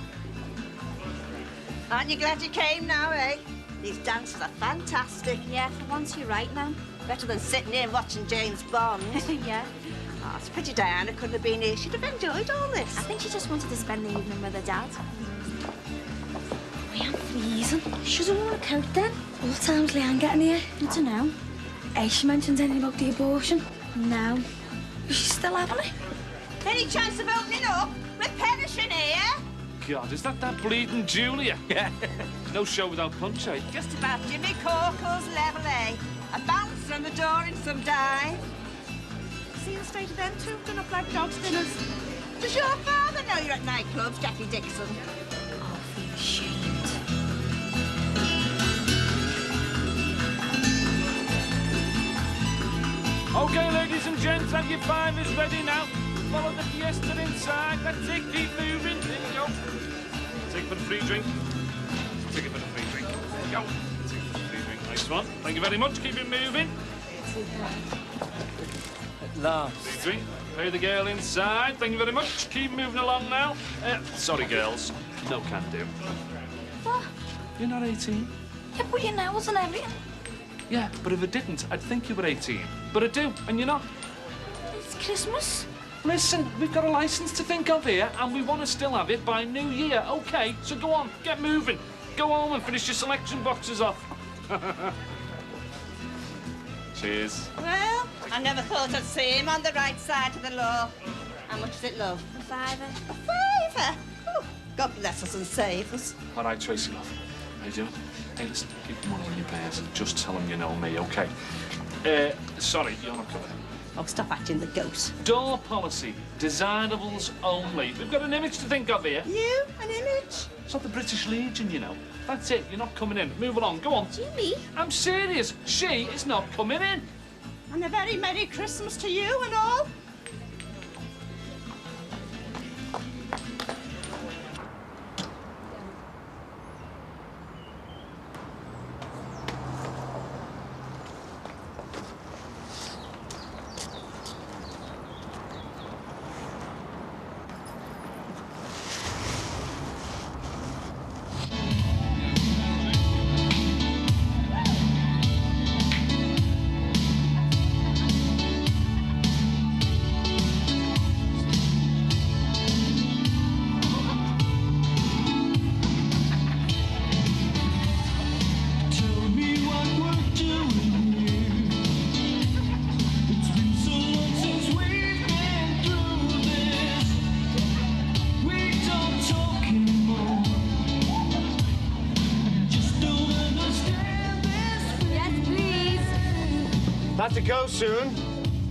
Aren't you glad you came now, eh? These dances are fantastic. Yeah, for once you're right, Nan. Better than sitting here watching James Bond. Yeah. Oh, it's a pity Diana couldn't have been here. She'd have enjoyed all this. I think she just wanted to spend the evening with her dad. I am freezing. Should have worn a coat then. What time's Leanne getting here? I don't know. Has she mentioned anything about the abortion? No. Is she still having it? Any chance of opening up? We're perishing here. God, is that bleeding Julia? Yeah. There's no show without punch, eh? Just about Jimmy Corkle's level, eh? A bounce from the door in some dive. See the state of them two? Done up like dogs' dinners. Does your father know you're at nightclubs, Jackie Dixon? Oh, feel ashamed. OK, ladies and gents, have your fivers ready now. Follow the fiesta inside. That's it, keep moving. There you go. Take it for the free drink. Take it for the free drink. There you go. Take it for the free drink. Nice one. Thank you very much. Keep it moving. At last. Free drink. Pay the girl inside. Thank you very much. Keep moving along now. Sorry, girls. No can do. What? You're not 18. Yeah, but you know, wasn't everything? Yeah, but if I didn't, I'd think you were 18. But I do, and you're not. It's Christmas. Listen, we've got a licence to think of here, and we want to still have it by New Year. OK, so go on, get moving. Go home and finish your selection boxes off. Cheers. Well, I never thought I'd see him on the right side of the law. How much is it, love? A fiver. A fiver? Oh, God bless us and save us. All right, Tracy, love. How you doing? Hey, listen, keep the money in your purse and just tell them you know me, OK? Sorry, you're not covered. Oh, stop acting the ghost. Door policy, designables only. We've got an image to think of here. You? An image? It's like the British Legion, you know. That's it, you're not coming in. Move along, go on. Jimmy? I'm serious. She is not coming in. And a very Merry Christmas to you and all. have to go soon.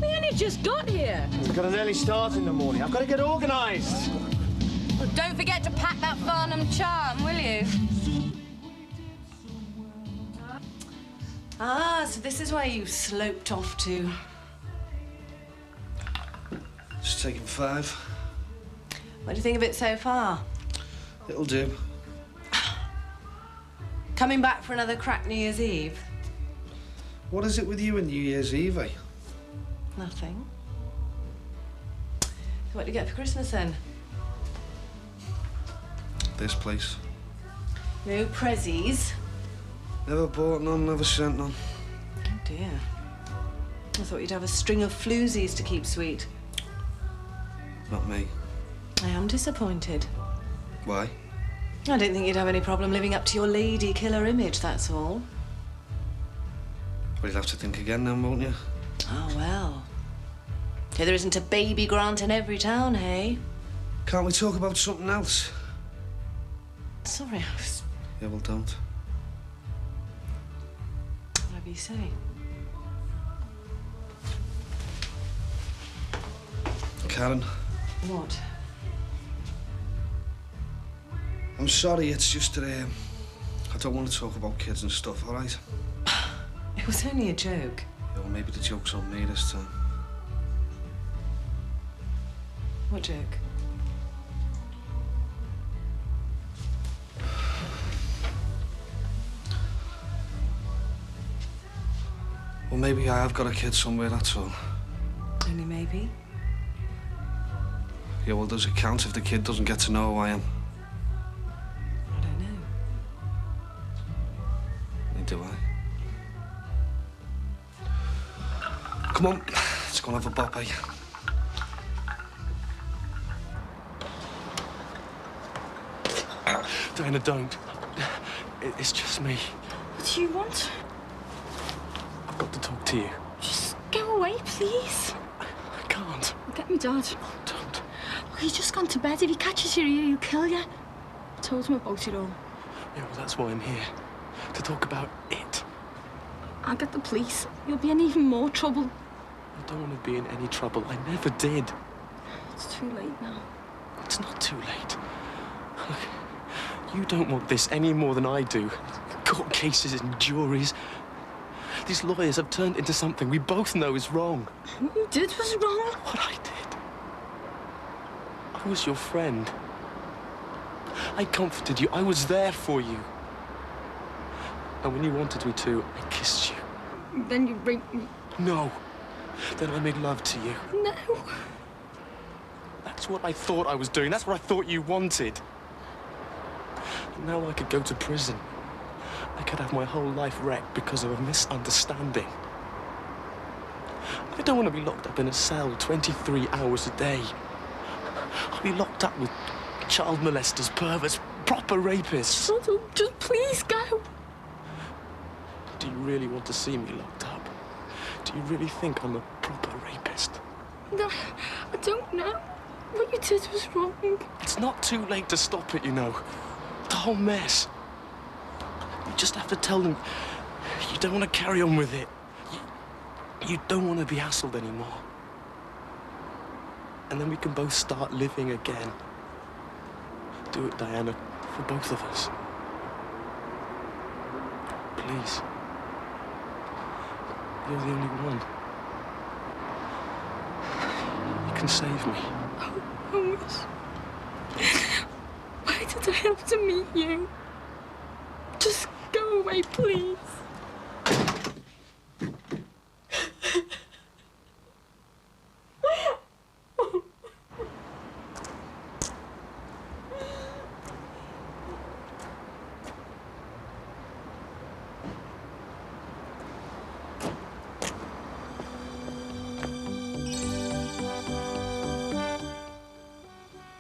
We only just got here. I've got an early start in the morning. I've got to get organised. Well, don't forget to pack that Farnham charm, will you? Ah, so this is where you sloped off to. Just taking 5. What do you think of it so far? It'll do. Coming back for another crack New Year's Eve? What is it with you and New Year's Eve, eh? Nothing. So what do you get for Christmas then? This place. No prezzies. Never bought none, never sent none. Oh dear. I thought you'd have a string of floozies to keep sweet. Not me. I am disappointed. Why? I didn't think you'd have any problem living up to your lady killer image, that's all. Well, you'll have to think again then, won't you? Oh, well. So there isn't a baby Grant in every town, hey? Can't we talk about something else? Sorry, I was... Yeah, well, don't. Whatever you say. Karen. What? I'm sorry, it's just that I don't want to talk about kids and stuff, all right? It was only a joke. Yeah, well, maybe the joke's on me this time. What joke? Well, maybe I have got a kid somewhere, that's all. Only maybe? Yeah, well, does it count if the kid doesn't get to know who I am? I don't know. Neither do I. Come on, let's go and have a bop, eh? Diana, don't. It's just me. What do you want? I've got to talk to you. Just go away, please. I can't. Get me, Dad. Don't. Look, he's just gone to bed. If he catches you here, he'll kill you. I told him about it all. Yeah, well, that's why I'm here. To talk about it. I'll get the police. You'll be in even more trouble. I don't want to be in any trouble. I never did. It's too late now. It's not too late. Look, you don't want this any more than I do. Court cases and juries. These lawyers have turned into something we both know is wrong. What you did was wrong. What I did? I was your friend. I comforted you. I was there for you. And when you wanted me to, I kissed you. Then you raped me. No. Then I made love to you. No. That's what I thought I was doing. That's what I thought you wanted. And now I could go to prison. I could have my whole life wrecked because of a misunderstanding. I don't want to be locked up in a cell 23 hours a day. I'll be locked up with child molesters, perverts, proper rapists. Shut up. Just please go. Do you really want to see me locked up? Do you really think I'm a proper rapist? No, I don't know. What you did was wrong. It's not too late to stop it, you know. The whole mess. You just have to tell them you don't want to carry on with it. You don't want to be hassled anymore. And then we can both start living again. Do it, Diana, for both of us. Please. You're the only one. You can save me. Oh, I wish. Why did I have to meet you? Just go away, please.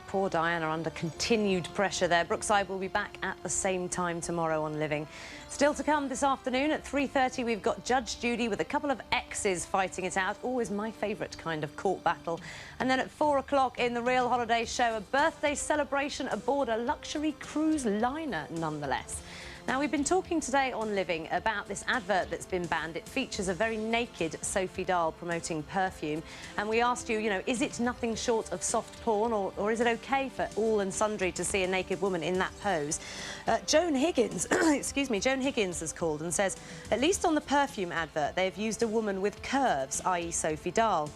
Poor Diana under continued pressure there. Brookside will be back at the same time tomorrow on Living. Still to come this afternoon at 3:30, we've got Judge Judy with a couple of exes fighting it out. Always my favourite kind of court battle. And then at 4 o'clock in the Real Holiday Show, a birthday celebration aboard a luxury cruise liner, nonetheless. Now, we've been talking today on Living about this advert that's been banned. It features a very naked Sophie Dahl promoting perfume. And we asked you, is it nothing short of soft porn, or is it OK for all and sundry to see a naked woman in that pose? Joan Higgins, excuse me, Joan Higgins has called and says, at least on the perfume advert, they've used a woman with curves, i.e. Sophie Dahl.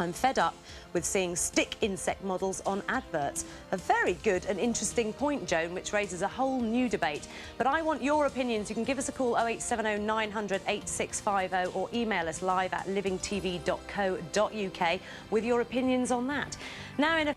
I'm fed up with seeing stick insect models on adverts. A very good and interesting point, Joan, which raises a whole new debate. But I want your opinions. You can give us a call 0870 900 8650 or email us live at livingtv.co.uk with your opinions on that. Now in a...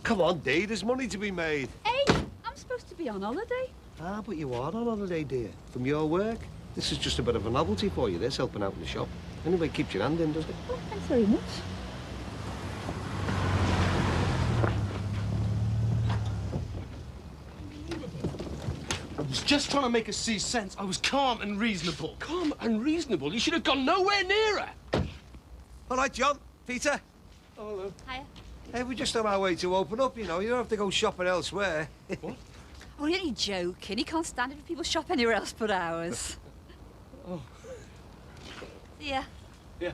Come on, Dee, there's money to be made. Hey, I'm supposed to be on holiday. Ah, but you are on holiday, dear. From your work. This is just a bit of a novelty for you, this, helping out in the shop. Anyway, keeps your hand in, doesn't it? Oh, thanks very much. I was just trying to make her see sense. I was calm and reasonable. Calm and reasonable? You should have gone nowhere near her. All right, John, Peter. Oh, hello. Hiya. Hey, we're just on our way to open up, you know. You don't have to go shopping elsewhere. What? Oh, you're only joking. He can't stand it if people shop anywhere else but ours. Oh. See ya. Yeah.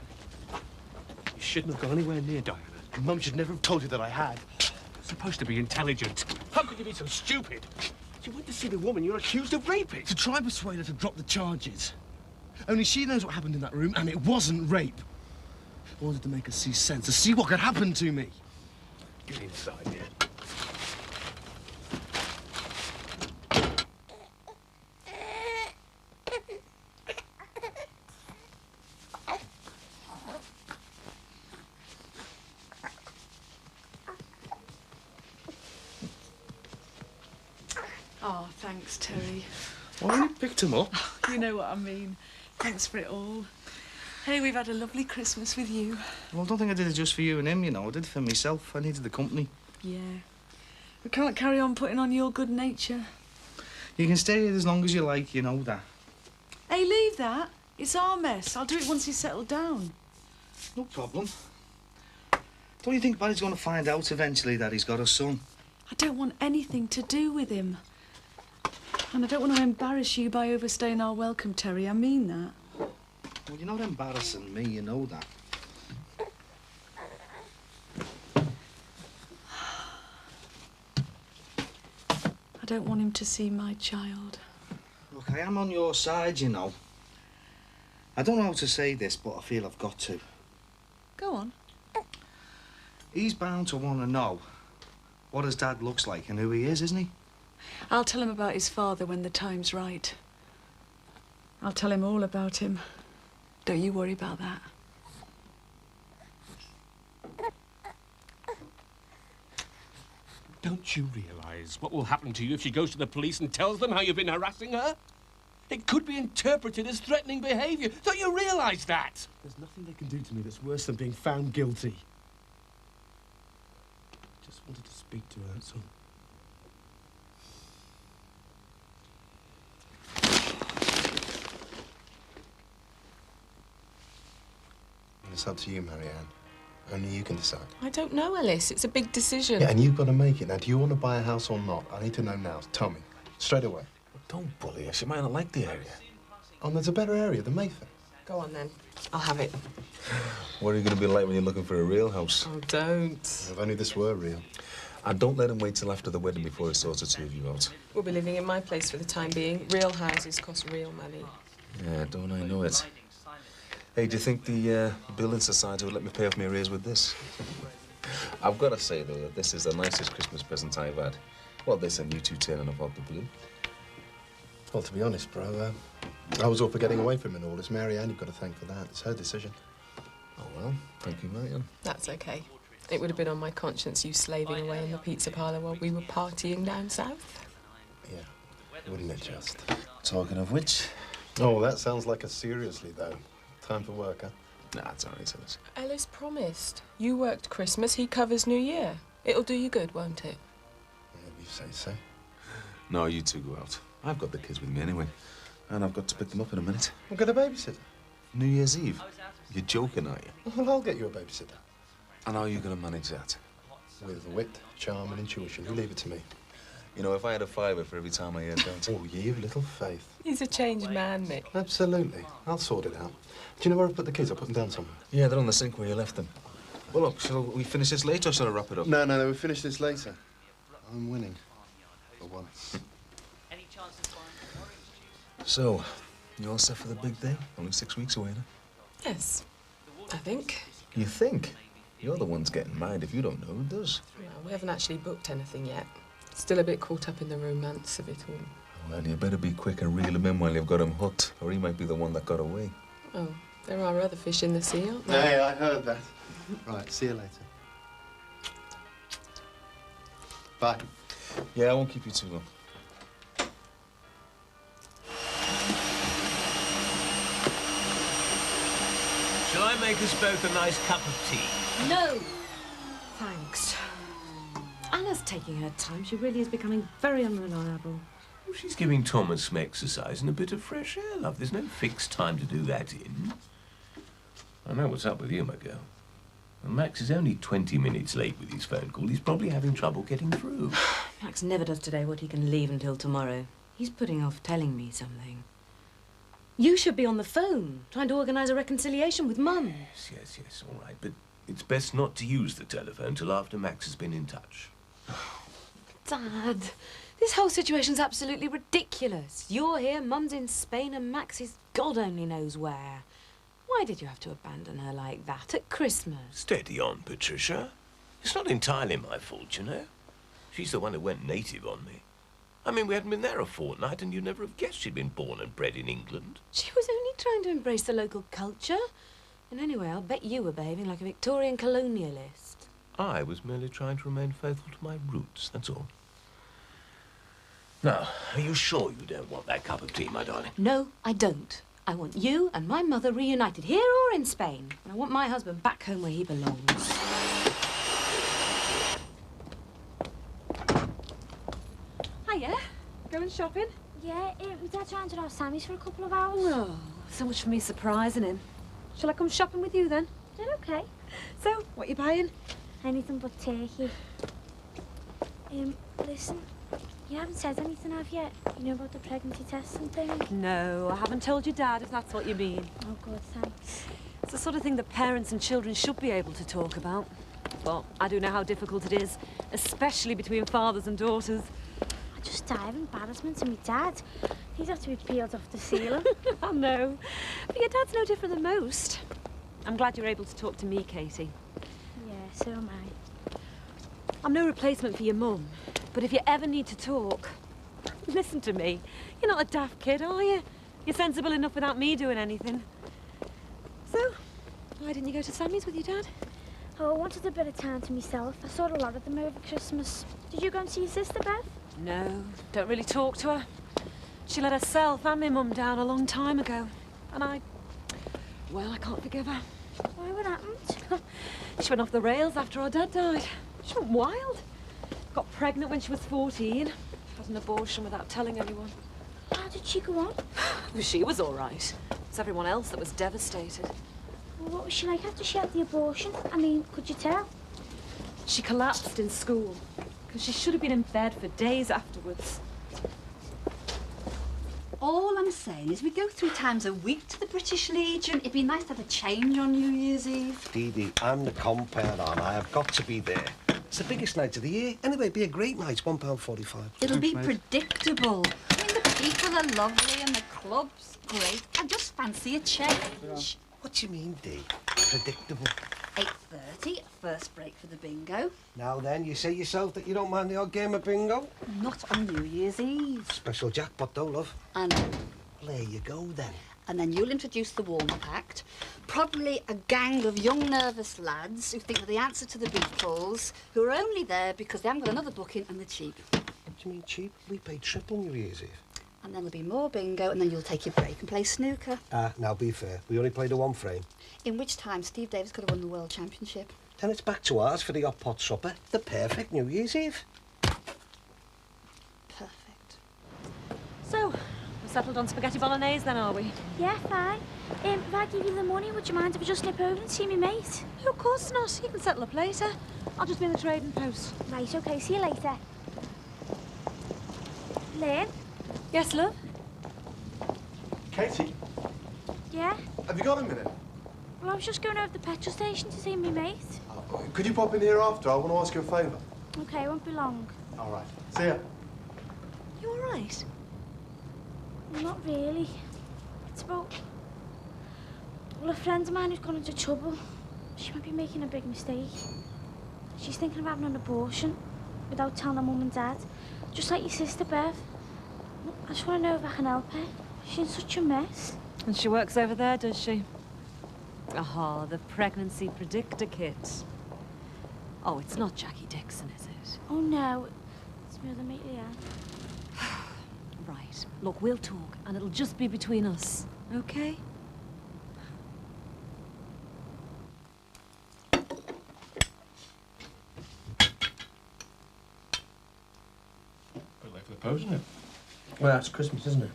You shouldn't have gone anywhere near Diana. Mum should never have told you that I had. You're supposed to be intelligent. How could you be so stupid? You went to see the woman you're accused of raping. To try and persuade her to drop the charges. Only she knows what happened in that room, and it wasn't rape. I wanted to make her see sense, to see what could happen to me. Get inside here. Oh, thanks, Terry. Why you picked him up? You know what I mean. Thanks for it all. Hey, we've had a lovely Christmas with you. Well, I don't think I did it just for you and him, I did it for myself. I needed the company. Yeah. We can't carry on putting on your good nature. You can stay here as long as you like, you know that. Hey, leave that. It's our mess. I'll do it once he's settled down. No problem. Don't you think Barry's going to find out eventually that he's got a son? I don't want anything to do with him. And I don't want to embarrass you by overstaying our welcome, Terry. I mean that. Well, you're not embarrassing me, you know that. I don't want him to see my child. Look, I am on your side, you know. I don't know how to say this, but I feel I've got to. Go on. He's bound to want to know what his dad looks like and who he is, isn't he? I'll tell him about his father when the time's right. I'll tell him all about him. Don't you worry about that. Don't you realise what will happen to you if she goes to the police and tells them how you've been harassing her? It could be interpreted as threatening behaviour. Don't you realise that? There's nothing they can do to me that's worse than being found guilty. Just wanted to speak to her, that's all. It's up to you, Marianne. Only you can decide. I don't know, Alice. It's a big decision. Yeah, and you've got to make it. Now, do you want to buy a house or not? I need to know now. Tell me. Straight away. Don't bully her. She might not like the area. Oh, there's a better area, the Mayfair. Go on, then. I'll have it. What are you going to be like when you're looking for a real house? Oh, don't. If only this were real. And don't let him wait till after the wedding before he sorts the two of you out. We'll be living in my place for the time being. Real houses cost real money. Yeah, don't I know it? Hey, do you think the building society would let me pay off my arrears with this? I've got to say, though, that this is the nicest Christmas present I've had. Well, this and you two turning up out the blue. Well, to be honest, bro, I was all for getting away from it all. It's Marianne you've got to thank for that. It's her decision. Oh, well, thank you, Marion. That's okay. It would have been on my conscience you slaving away in the pizza parlour while we were partying down south. Yeah, wouldn't it just? Talking of which... Oh, that sounds like a seriously, though. Time for work, huh? Nah, it's all right, Ellis. Ellis promised. You worked Christmas, he covers New Year. It'll do you good, won't it? Yeah, you say so. No, you two go out. I've got the kids with me anyway. And I've got to pick them up in a minute. We'll get a babysitter. New Year's Eve? You're joking, aren't you? Well, I'll get you a babysitter. And how are you going to manage that? With wit, charm and intuition. You leave it to me. You know, if I had a fiver for every time I heard that... Oh, you've little faith. He's a changed man, Mick. Absolutely. I'll sort it out. Do you know where I put the kids? I put them down somewhere. Yeah, they're on the sink where you left them. Well, look, shall we finish this later or shall I wrap it up? No, we'll finish this later. I'm winning. For once. So, you all set for the big day? Only 6 weeks away, now. Yes, I think. You think? You're the ones getting married. If you don't know, who does? Well, we haven't actually booked anything yet. Still a bit caught up in the romance of it all. Well, you better be quick and reel him in while you've got him hooked, or he might be the one that got away. Oh, there are other fish in the sea, aren't there? Hey, I heard that. Right, see you later. Bye. Yeah, I won't keep you too long. Shall I make us both a nice cup of tea? No! Thanks. Anna's taking her time. She really is becoming very unreliable. Well, she's giving Thomas some exercise and a bit of fresh air, love. There's no fixed time to do that in. I know what's up with you, my girl. And Max is only 20 minutes late with his phone call. He's probably having trouble getting through. Max never does today what he can leave until tomorrow. He's putting off telling me something. You should be on the phone, trying to organise a reconciliation with Mum. Yes, all right. But it's best not to use the telephone till after Max has been in touch. Dad, this whole situation's absolutely ridiculous. You're here, Mum's in Spain, and Max is God only knows where. Why did you have to abandon her like that at Christmas? Steady on, Patricia. It's not entirely my fault, you know. She's the one who went native on me. I mean, we hadn't been there a fortnight and you'd never have guessed she'd been born and bred in England. She was only trying to embrace the local culture. And anyway, I'll bet you were behaving like a Victorian colonialist. I was merely trying to remain faithful to my roots, that's all. Now, are you sure you don't want that cup of tea, my darling? No, I don't. I want you and my mother reunited, here or in Spain. And I want my husband back home where he belongs. Hiya. Going shopping? Yeah, my dad's round at our Sammy's for a couple of hours. Oh, so much for me surprising him. Shall I come shopping with you then? Is that okay? So, what you buying? Anything but turkey. Listen, you haven't said anything, have you? You know about the pregnancy test and things? No, I haven't told your dad, if that's what you mean. Oh, good, thanks. It's the sort of thing that parents and children should be able to talk about. But I do know how difficult it is, especially between fathers and daughters. I just die of embarrassment to my dad. He'd have to be peeled off the ceiling. I know. But your dad's no different than most. I'm glad you're able to talk to me, Katie. Yeah, so am I. I'm no replacement for your mum, but if you ever need to talk, listen to me. You're not a daft kid, are you? You're sensible enough without me doing anything. So, why didn't you go to Sammy's with your dad? Oh, I wanted a bit of time to myself. I saw a lot of them over Christmas. Did you go and see your sister, Beth? No, don't really talk to her. She let herself and my mum down a long time ago. And well, I can't forgive her. Why, what happened? She went off the rails after our dad died. She went wild. Got pregnant when she was 14. Had an abortion without telling anyone. How did she go on? Well, she was all right. It's everyone else that was devastated. Well, what was she like after she had the abortion? I mean, could you tell? She collapsed in school, because she should have been in bed for days afterwards. All I'm saying is we go 3 times a week to the British Legion. It'd be nice to have a change on New Year's Eve. Dee Dee, I'm the compere on. I have got to be there. It's the biggest night of the year. Anyway, it'd be a great night. £1.45. It'll be predictable. I mean, the people are lovely and the club's great. I just fancy a change. What do you mean, Dee? Predictable. 8:30, first break for the bingo. Now then, you say yourself that you don't mind the odd game of bingo? Not on New Year's Eve. Special jackpot, though, love. I know. Well, there you go, then. and then you'll introduce the warm-up act. Probably a gang of young, nervous lads who think they're the answer to the Beatles, who are only there because they haven't got another booking and they're cheap. What do you mean cheap? We paid triple New Year's Eve. And then there'll be more bingo, and then you'll take your break and play snooker. Now be fair. We only played a one frame. In which time Steve Davis could have won the World Championship. Then it's back to ours for the hot pot supper. The perfect New Year's Eve. Perfect. So, we're settled on spaghetti bolognese then, are we? Yeah, fine. If I give you the money, would you mind if I just nip over and see me mate? No, of course not. You can settle up later. I'll just be in the trading post. Right, OK, see you later. Lynn? Yes, love? Katie, Yeah? have you got a minute? Well, I was just going over to the petrol station to see me mate. Could you pop in here after? I want to ask you a favour. OK, it won't be long. All right. See ya. You all right? Well, not really. It's about... Well, a friend of mine who's gone into trouble. She might be making a big mistake. She's thinking of having an abortion without telling her mum and dad. Just like your sister, Bev. I just want to know if I can help her. She's in such a mess. And she works over there, does she? Aha, the pregnancy predictor kit. Oh, it's not Jackie Dixon, is it? Oh, no. It's my other mate, Leanne. Right. Look, we'll talk, and it'll just be between us, okay? Bit late for the post, isn't it? Well, it's Christmas, isn't it?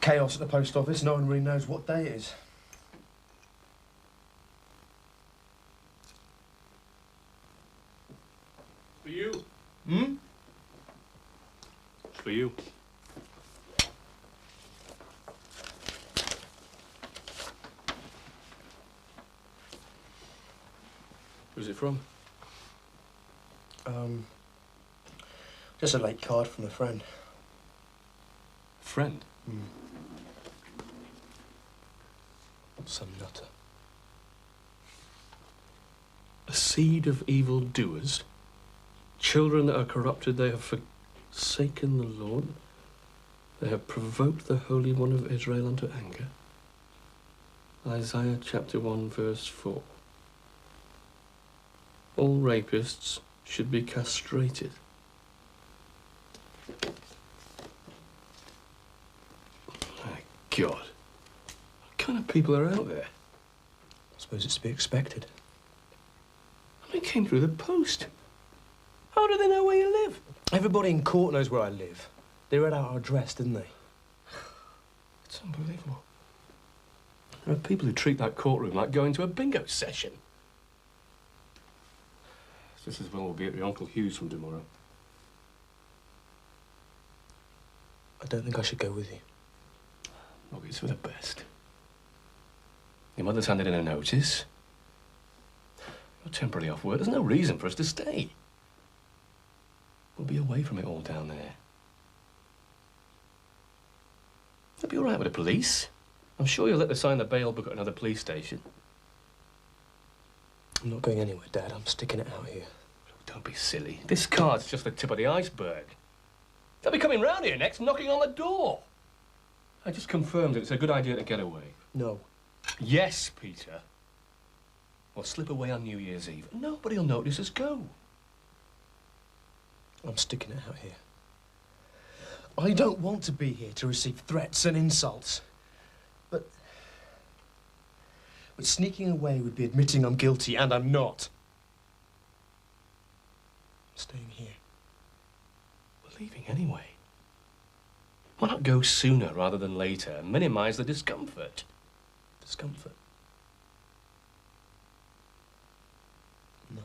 Chaos at the post office. No one really knows what day it is. For you. Hmm? It's for you. Who's it from? Just a late card from a friend. Friend? Some nutter. A seed of evil doers, children that are corrupted, they have forsaken the Lord. They have provoked the Holy One of Israel unto anger. Isaiah chapter 1, verse 4. All rapists should be castrated. My God. What kind of people are out there? I suppose it's to be expected. It came through the post. How do they know where you live? Everybody in court knows where I live. They read out our address, didn't they? It's unbelievable. There are people who treat that courtroom like going to a bingo session. Just as well we'll be at the Uncle Hugh's from tomorrow. I don't think I should go with you. Look, it's for the best. Your mother's handed in a notice. You're temporarily off work. There's no reason for us to stay. We'll be away from it all down there. They'll be all right with the police. I'm sure you'll let them sign the bail book at another police station. I'm not going anywhere, Dad. I'm sticking it out here. Don't be silly. This card's just the tip of the iceberg. They'll be coming round here next, knocking on the door. I just confirmed that it's a good idea to get away. No. Yes, Peter. We'll slip away on New Year's Eve. Nobody'll notice us go. I'm sticking it out here. I don't want to be here to receive threats and insults. But sneaking away would be admitting I'm guilty, and I'm not. I'm staying here. We're leaving anyway. Why not go sooner rather than later and minimise the discomfort? Discomfort? No.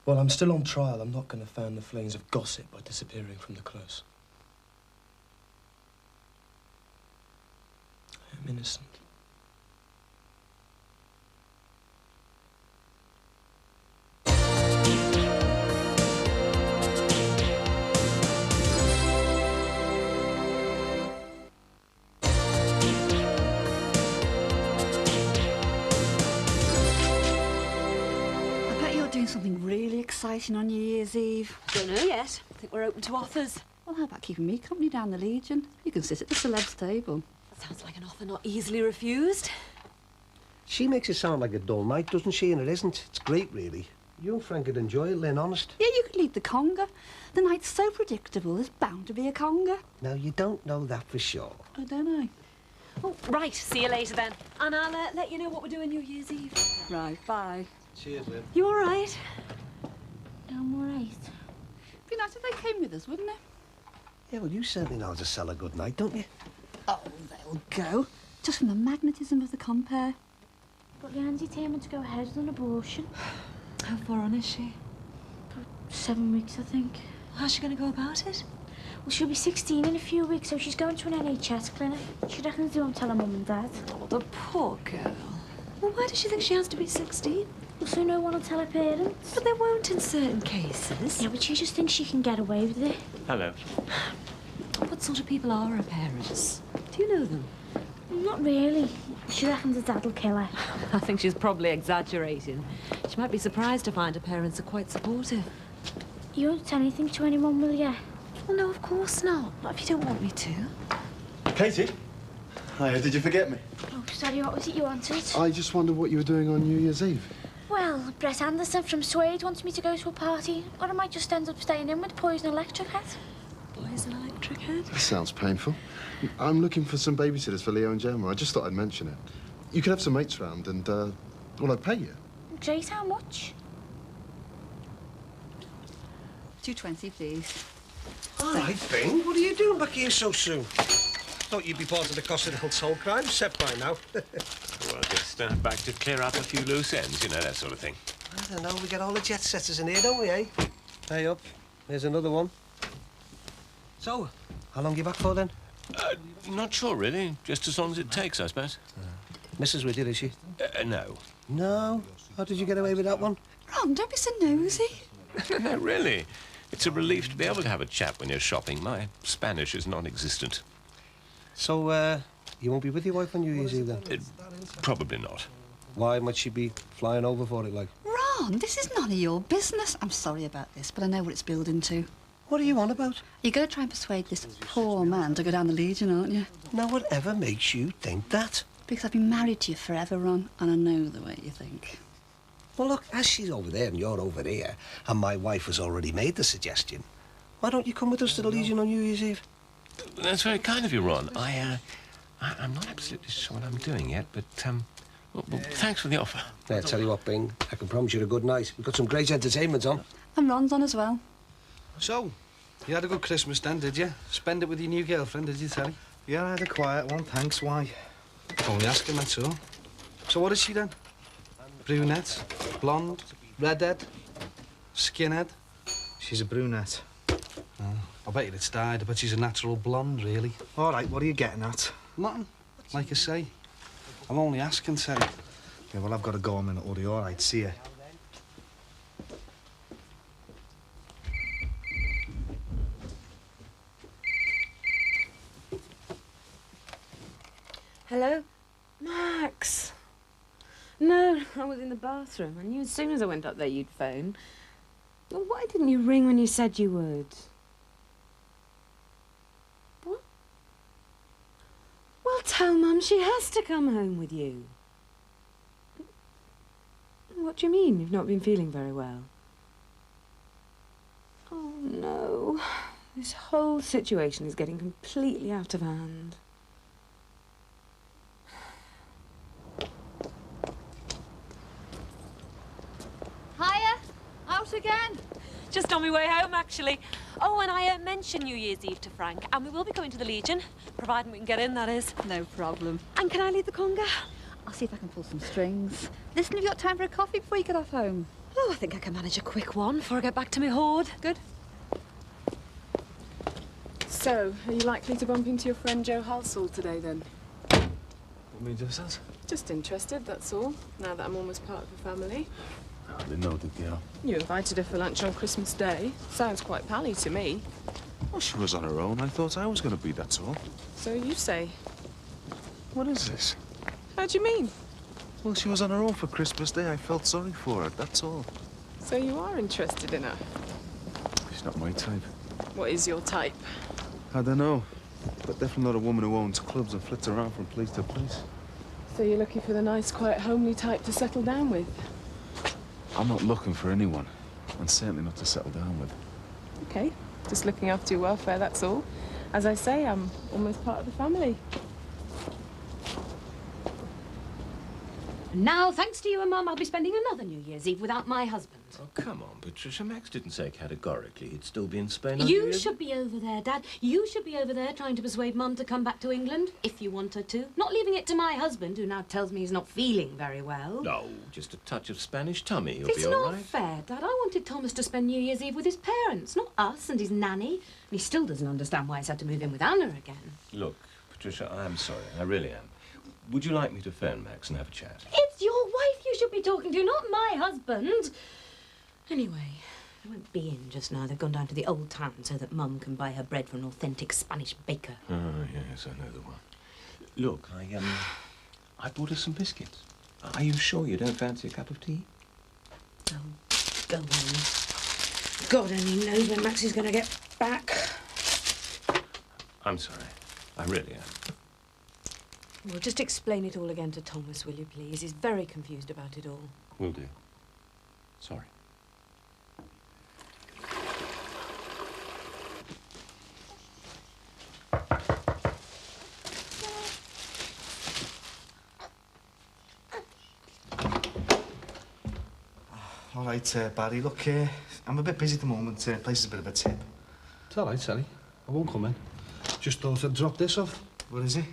While I'm still on trial, I'm not going to fan the flames of gossip by disappearing from the close. I am innocent. Something really exciting on New Year's Eve. Don't know yet. I think we're open to offers. Well, how about keeping me company down the Legion? You can sit at the celebs' table. Sounds like an offer not easily refused. She makes it sound like a dull night, doesn't she? And it isn't. It's great, really. You and Frank would enjoy it, Lynn, honest. Yeah, you could lead the conga. The night's so predictable, there's bound to be a conga. Now, you don't know that for sure. Oh, don't I? Oh, right. See you later, then. And I'll let you know what we're doing New Year's Eve. Right, bye. Cheers, Lynn. You all right? I'm all right. Be nice if they came with us, wouldn't it? Yeah, well, you certainly know how to sell a good night, don't you? Oh, they'll go. Just from the magnetism of the compare. But Leanne's determined to go ahead with an abortion. How far on is she? For 7 weeks, I think. How's she going to go about it? Well, she'll be 16 in a few weeks, so she's going to an NHS clinic. She reckons they won't tell her mum and dad. Oh, the poor girl. Well, why does she think she has to be 16? Well, so no one will tell her parents. But they won't in certain cases. Yeah, but she just thinks she can get away with it. Hello. What sort of people are her parents? Do you know them? Not really. She reckons her dad will kill her. I think she's probably exaggerating. She might be surprised to find her parents are quite supportive. You won't tell anything to anyone, will you? Well, no, of course not. Not if you don't want me to. Katie? Hiya, did you forget me? Oh, sorry, what was it you wanted? I just wondered what you were doing on New Year's Eve. Well, Brett Anderson from Suede wants me to go to a party, or I might just end up staying in with Poison Electric Head. Poison Electric Head? That sounds painful. I'm looking for some babysitters for Leo and Gemma. I just thought I'd mention it. You could have some mates round and, well, I'd pay you. Great, how much? $2.20, please. All right, Bing. What are you doing back here so soon? Thought you'd be part of the Cossett Soul crime set by now. Well, just back to clear up a few loose ends, you know, that sort of thing. I don't know. We get all the jet setters in here, don't we, eh? Hey, up. There's another one. So, how long are you back for, then? Not sure, really. Just as long as it takes, I suppose. Mrs. with you, is she? No. No? How did you get away with that one? Ron, don't be so nosy. No, really. It's a relief to be able to have a chat when you're shopping. My Spanish is non-existent. So, you won't be with your wife on New Year's Eve, then? Probably not. Why might she be flying over for it, like? Ron, this is none of your business. I'm sorry about this, but I know what it's building to. What are you on about? You're going to try and persuade this poor man to go down the Legion, aren't you? Now, whatever makes you think that? Because I've been married to you forever, Ron, and I know the way you think. Well, look, as she's over there and you're over here, and my wife has already made the suggestion, why don't you come with us to the Legion on New Year's Eve? That's very kind of you, Ron. I'm not absolutely sure what I'm doing yet, but, well, thanks for the offer. Yeah, tell you what, Bing, I can promise you a good night. We've got some great entertainment on. And Ron's on as well. So, you had a good Christmas then, did you? Spend it with your new girlfriend, did you, Terry? Yeah, I had a quiet one, thanks. Why? Only asking, that's all. So what is she then? Brunette? Blonde? Redhead? Skinhead? She's a brunette. I bet you it's dyed. I bet she's a natural blonde, really. All right, what are you getting at? Nothing. Like I say, I'm only asking, Terry. Yeah, well, I've got to go a minute, Woody. All right, see ya. Hello? Max! No, I was in the bathroom. I knew as soon as I went up there you'd phone. Well, why didn't you ring when you said you would? What? Well, tell Mum she has to come home with you. What do you mean? You've not been feeling very well? Oh, no. This whole situation is getting completely out of hand. Hiya! Out again? Just on my way home, actually. Oh, and I mentioned New Year's Eve to Frank, and we will be going to the Legion, providing we can get in, that is. No problem. And can I lead the conga? I'll see if I can pull some strings. Listen, have you got time for a coffee before you get off home? Oh, I think I can manage a quick one before I get back to my hoard. Good. So, are you likely to bump into your friend Joe Halsall today, then? What made you say that? Just interested, that's all, now that I'm almost part of the family. I didn't know the girl. You invited her for lunch on Christmas Day. Sounds quite pally to me. Well, she was on her own. I thought I was going to be, that's all. So you say. What is this? How do you mean? Well, she was on her own for Christmas Day. I felt sorry for her, that's all. So you are interested in her? She's not my type. What is your type? I don't know, but definitely not a woman who owns clubs and flits around from place to place. So you're looking for the nice, quiet, homely type to settle down with? I'm not looking for anyone, and certainly not to settle down with. Okay, just looking after your welfare, that's all. As I say, I'm almost part of the family. Now, thanks to you and Mum, I'll be spending another New Year's Eve without my husband. Oh, come on, Patricia. Max didn't say categorically he'd still be in Spain. on New You Year's should be over there, Dad. You should be over there trying to persuade Mum to come back to England, if you want her to. Not leaving it to my husband, who now tells me he's not feeling very well. No, just a touch of Spanish tummy. He'll It's be all not right. fair, Dad. I wanted Thomas to spend New Year's Eve with his parents, not us and his nanny. And he still doesn't understand why he's had to move in with Anna again. Look, Patricia, I'm sorry. I really am. Would you like me to phone Max and have a chat? It's your wife you should be talking to, not my husband. Anyway, I won't be in just now. They've gone down to the old town so that Mum can buy her bread from an authentic Spanish baker. Oh, yes, I know the one. Look, I bought us some biscuits. Are you sure you don't fancy a cup of tea? Oh, go on. God only knows when Max is going to get back. I'm sorry. I really am. Well, just explain it all again to Thomas, will you, please? He's very confused about it all. Will do. Sorry. All right, Barry, look, I'm a bit busy at the moment. Place is a bit of a tip. It's all right, Sally. I won't come in. Just thought I'd drop this off. What is it?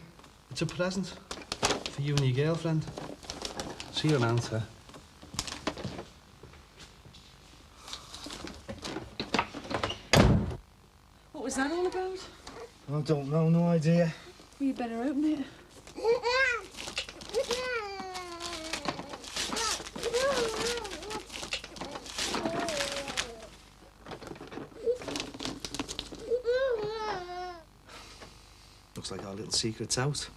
It's a present for you and your girlfriend. See you around, sir. What was that all about? I don't know, no idea. Well, you better open it. Looks like our little secret's out.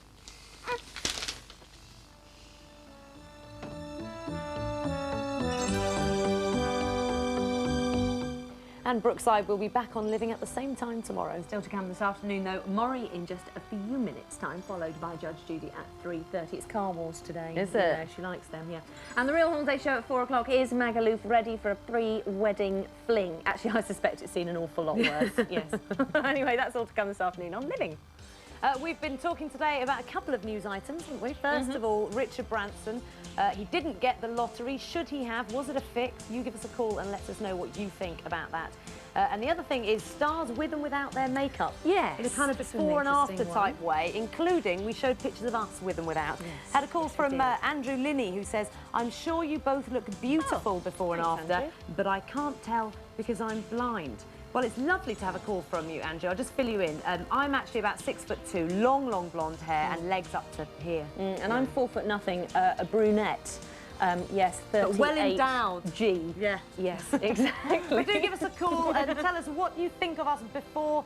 And Brookside will be back on Living at the same time tomorrow. Still to come this afternoon, though, Murray in just a few minutes' time, followed by Judge Judy at 3:30. It's Car Wars today. Is You it? know, she likes them, yeah. And the Real Holiday Show at 4 o'clock is Magaluf ready for a pre-wedding fling. Actually, I suspect it's seen an awful lot worse, yes. Anyway, that's all to come this afternoon on Living. We've been talking today about a couple of news items, haven't we? First of all, Richard Branson. He didn't get the lottery. Should he have? Was it a fix? You give us a call and let us know what you think about that. And the other thing is stars with and without their makeup. Yes, In a kind of that's an before and after interesting type way, including we showed pictures of us with and without. Yes, Had a call yes, we from did. Andrew Linney who says, I'm sure you both look beautiful before and thanks, after, Andrew. but I can't tell because I'm blind. Well, it's lovely to have a call from you, Andrew. I'll just fill you in. I'm actually about 6'2", long blonde hair and legs up to here. And I'm 4 foot nothing, a brunette. Yes, 38. But well endowed. G. Yeah. Yes, exactly. Do give us a call and tell us what you think of us before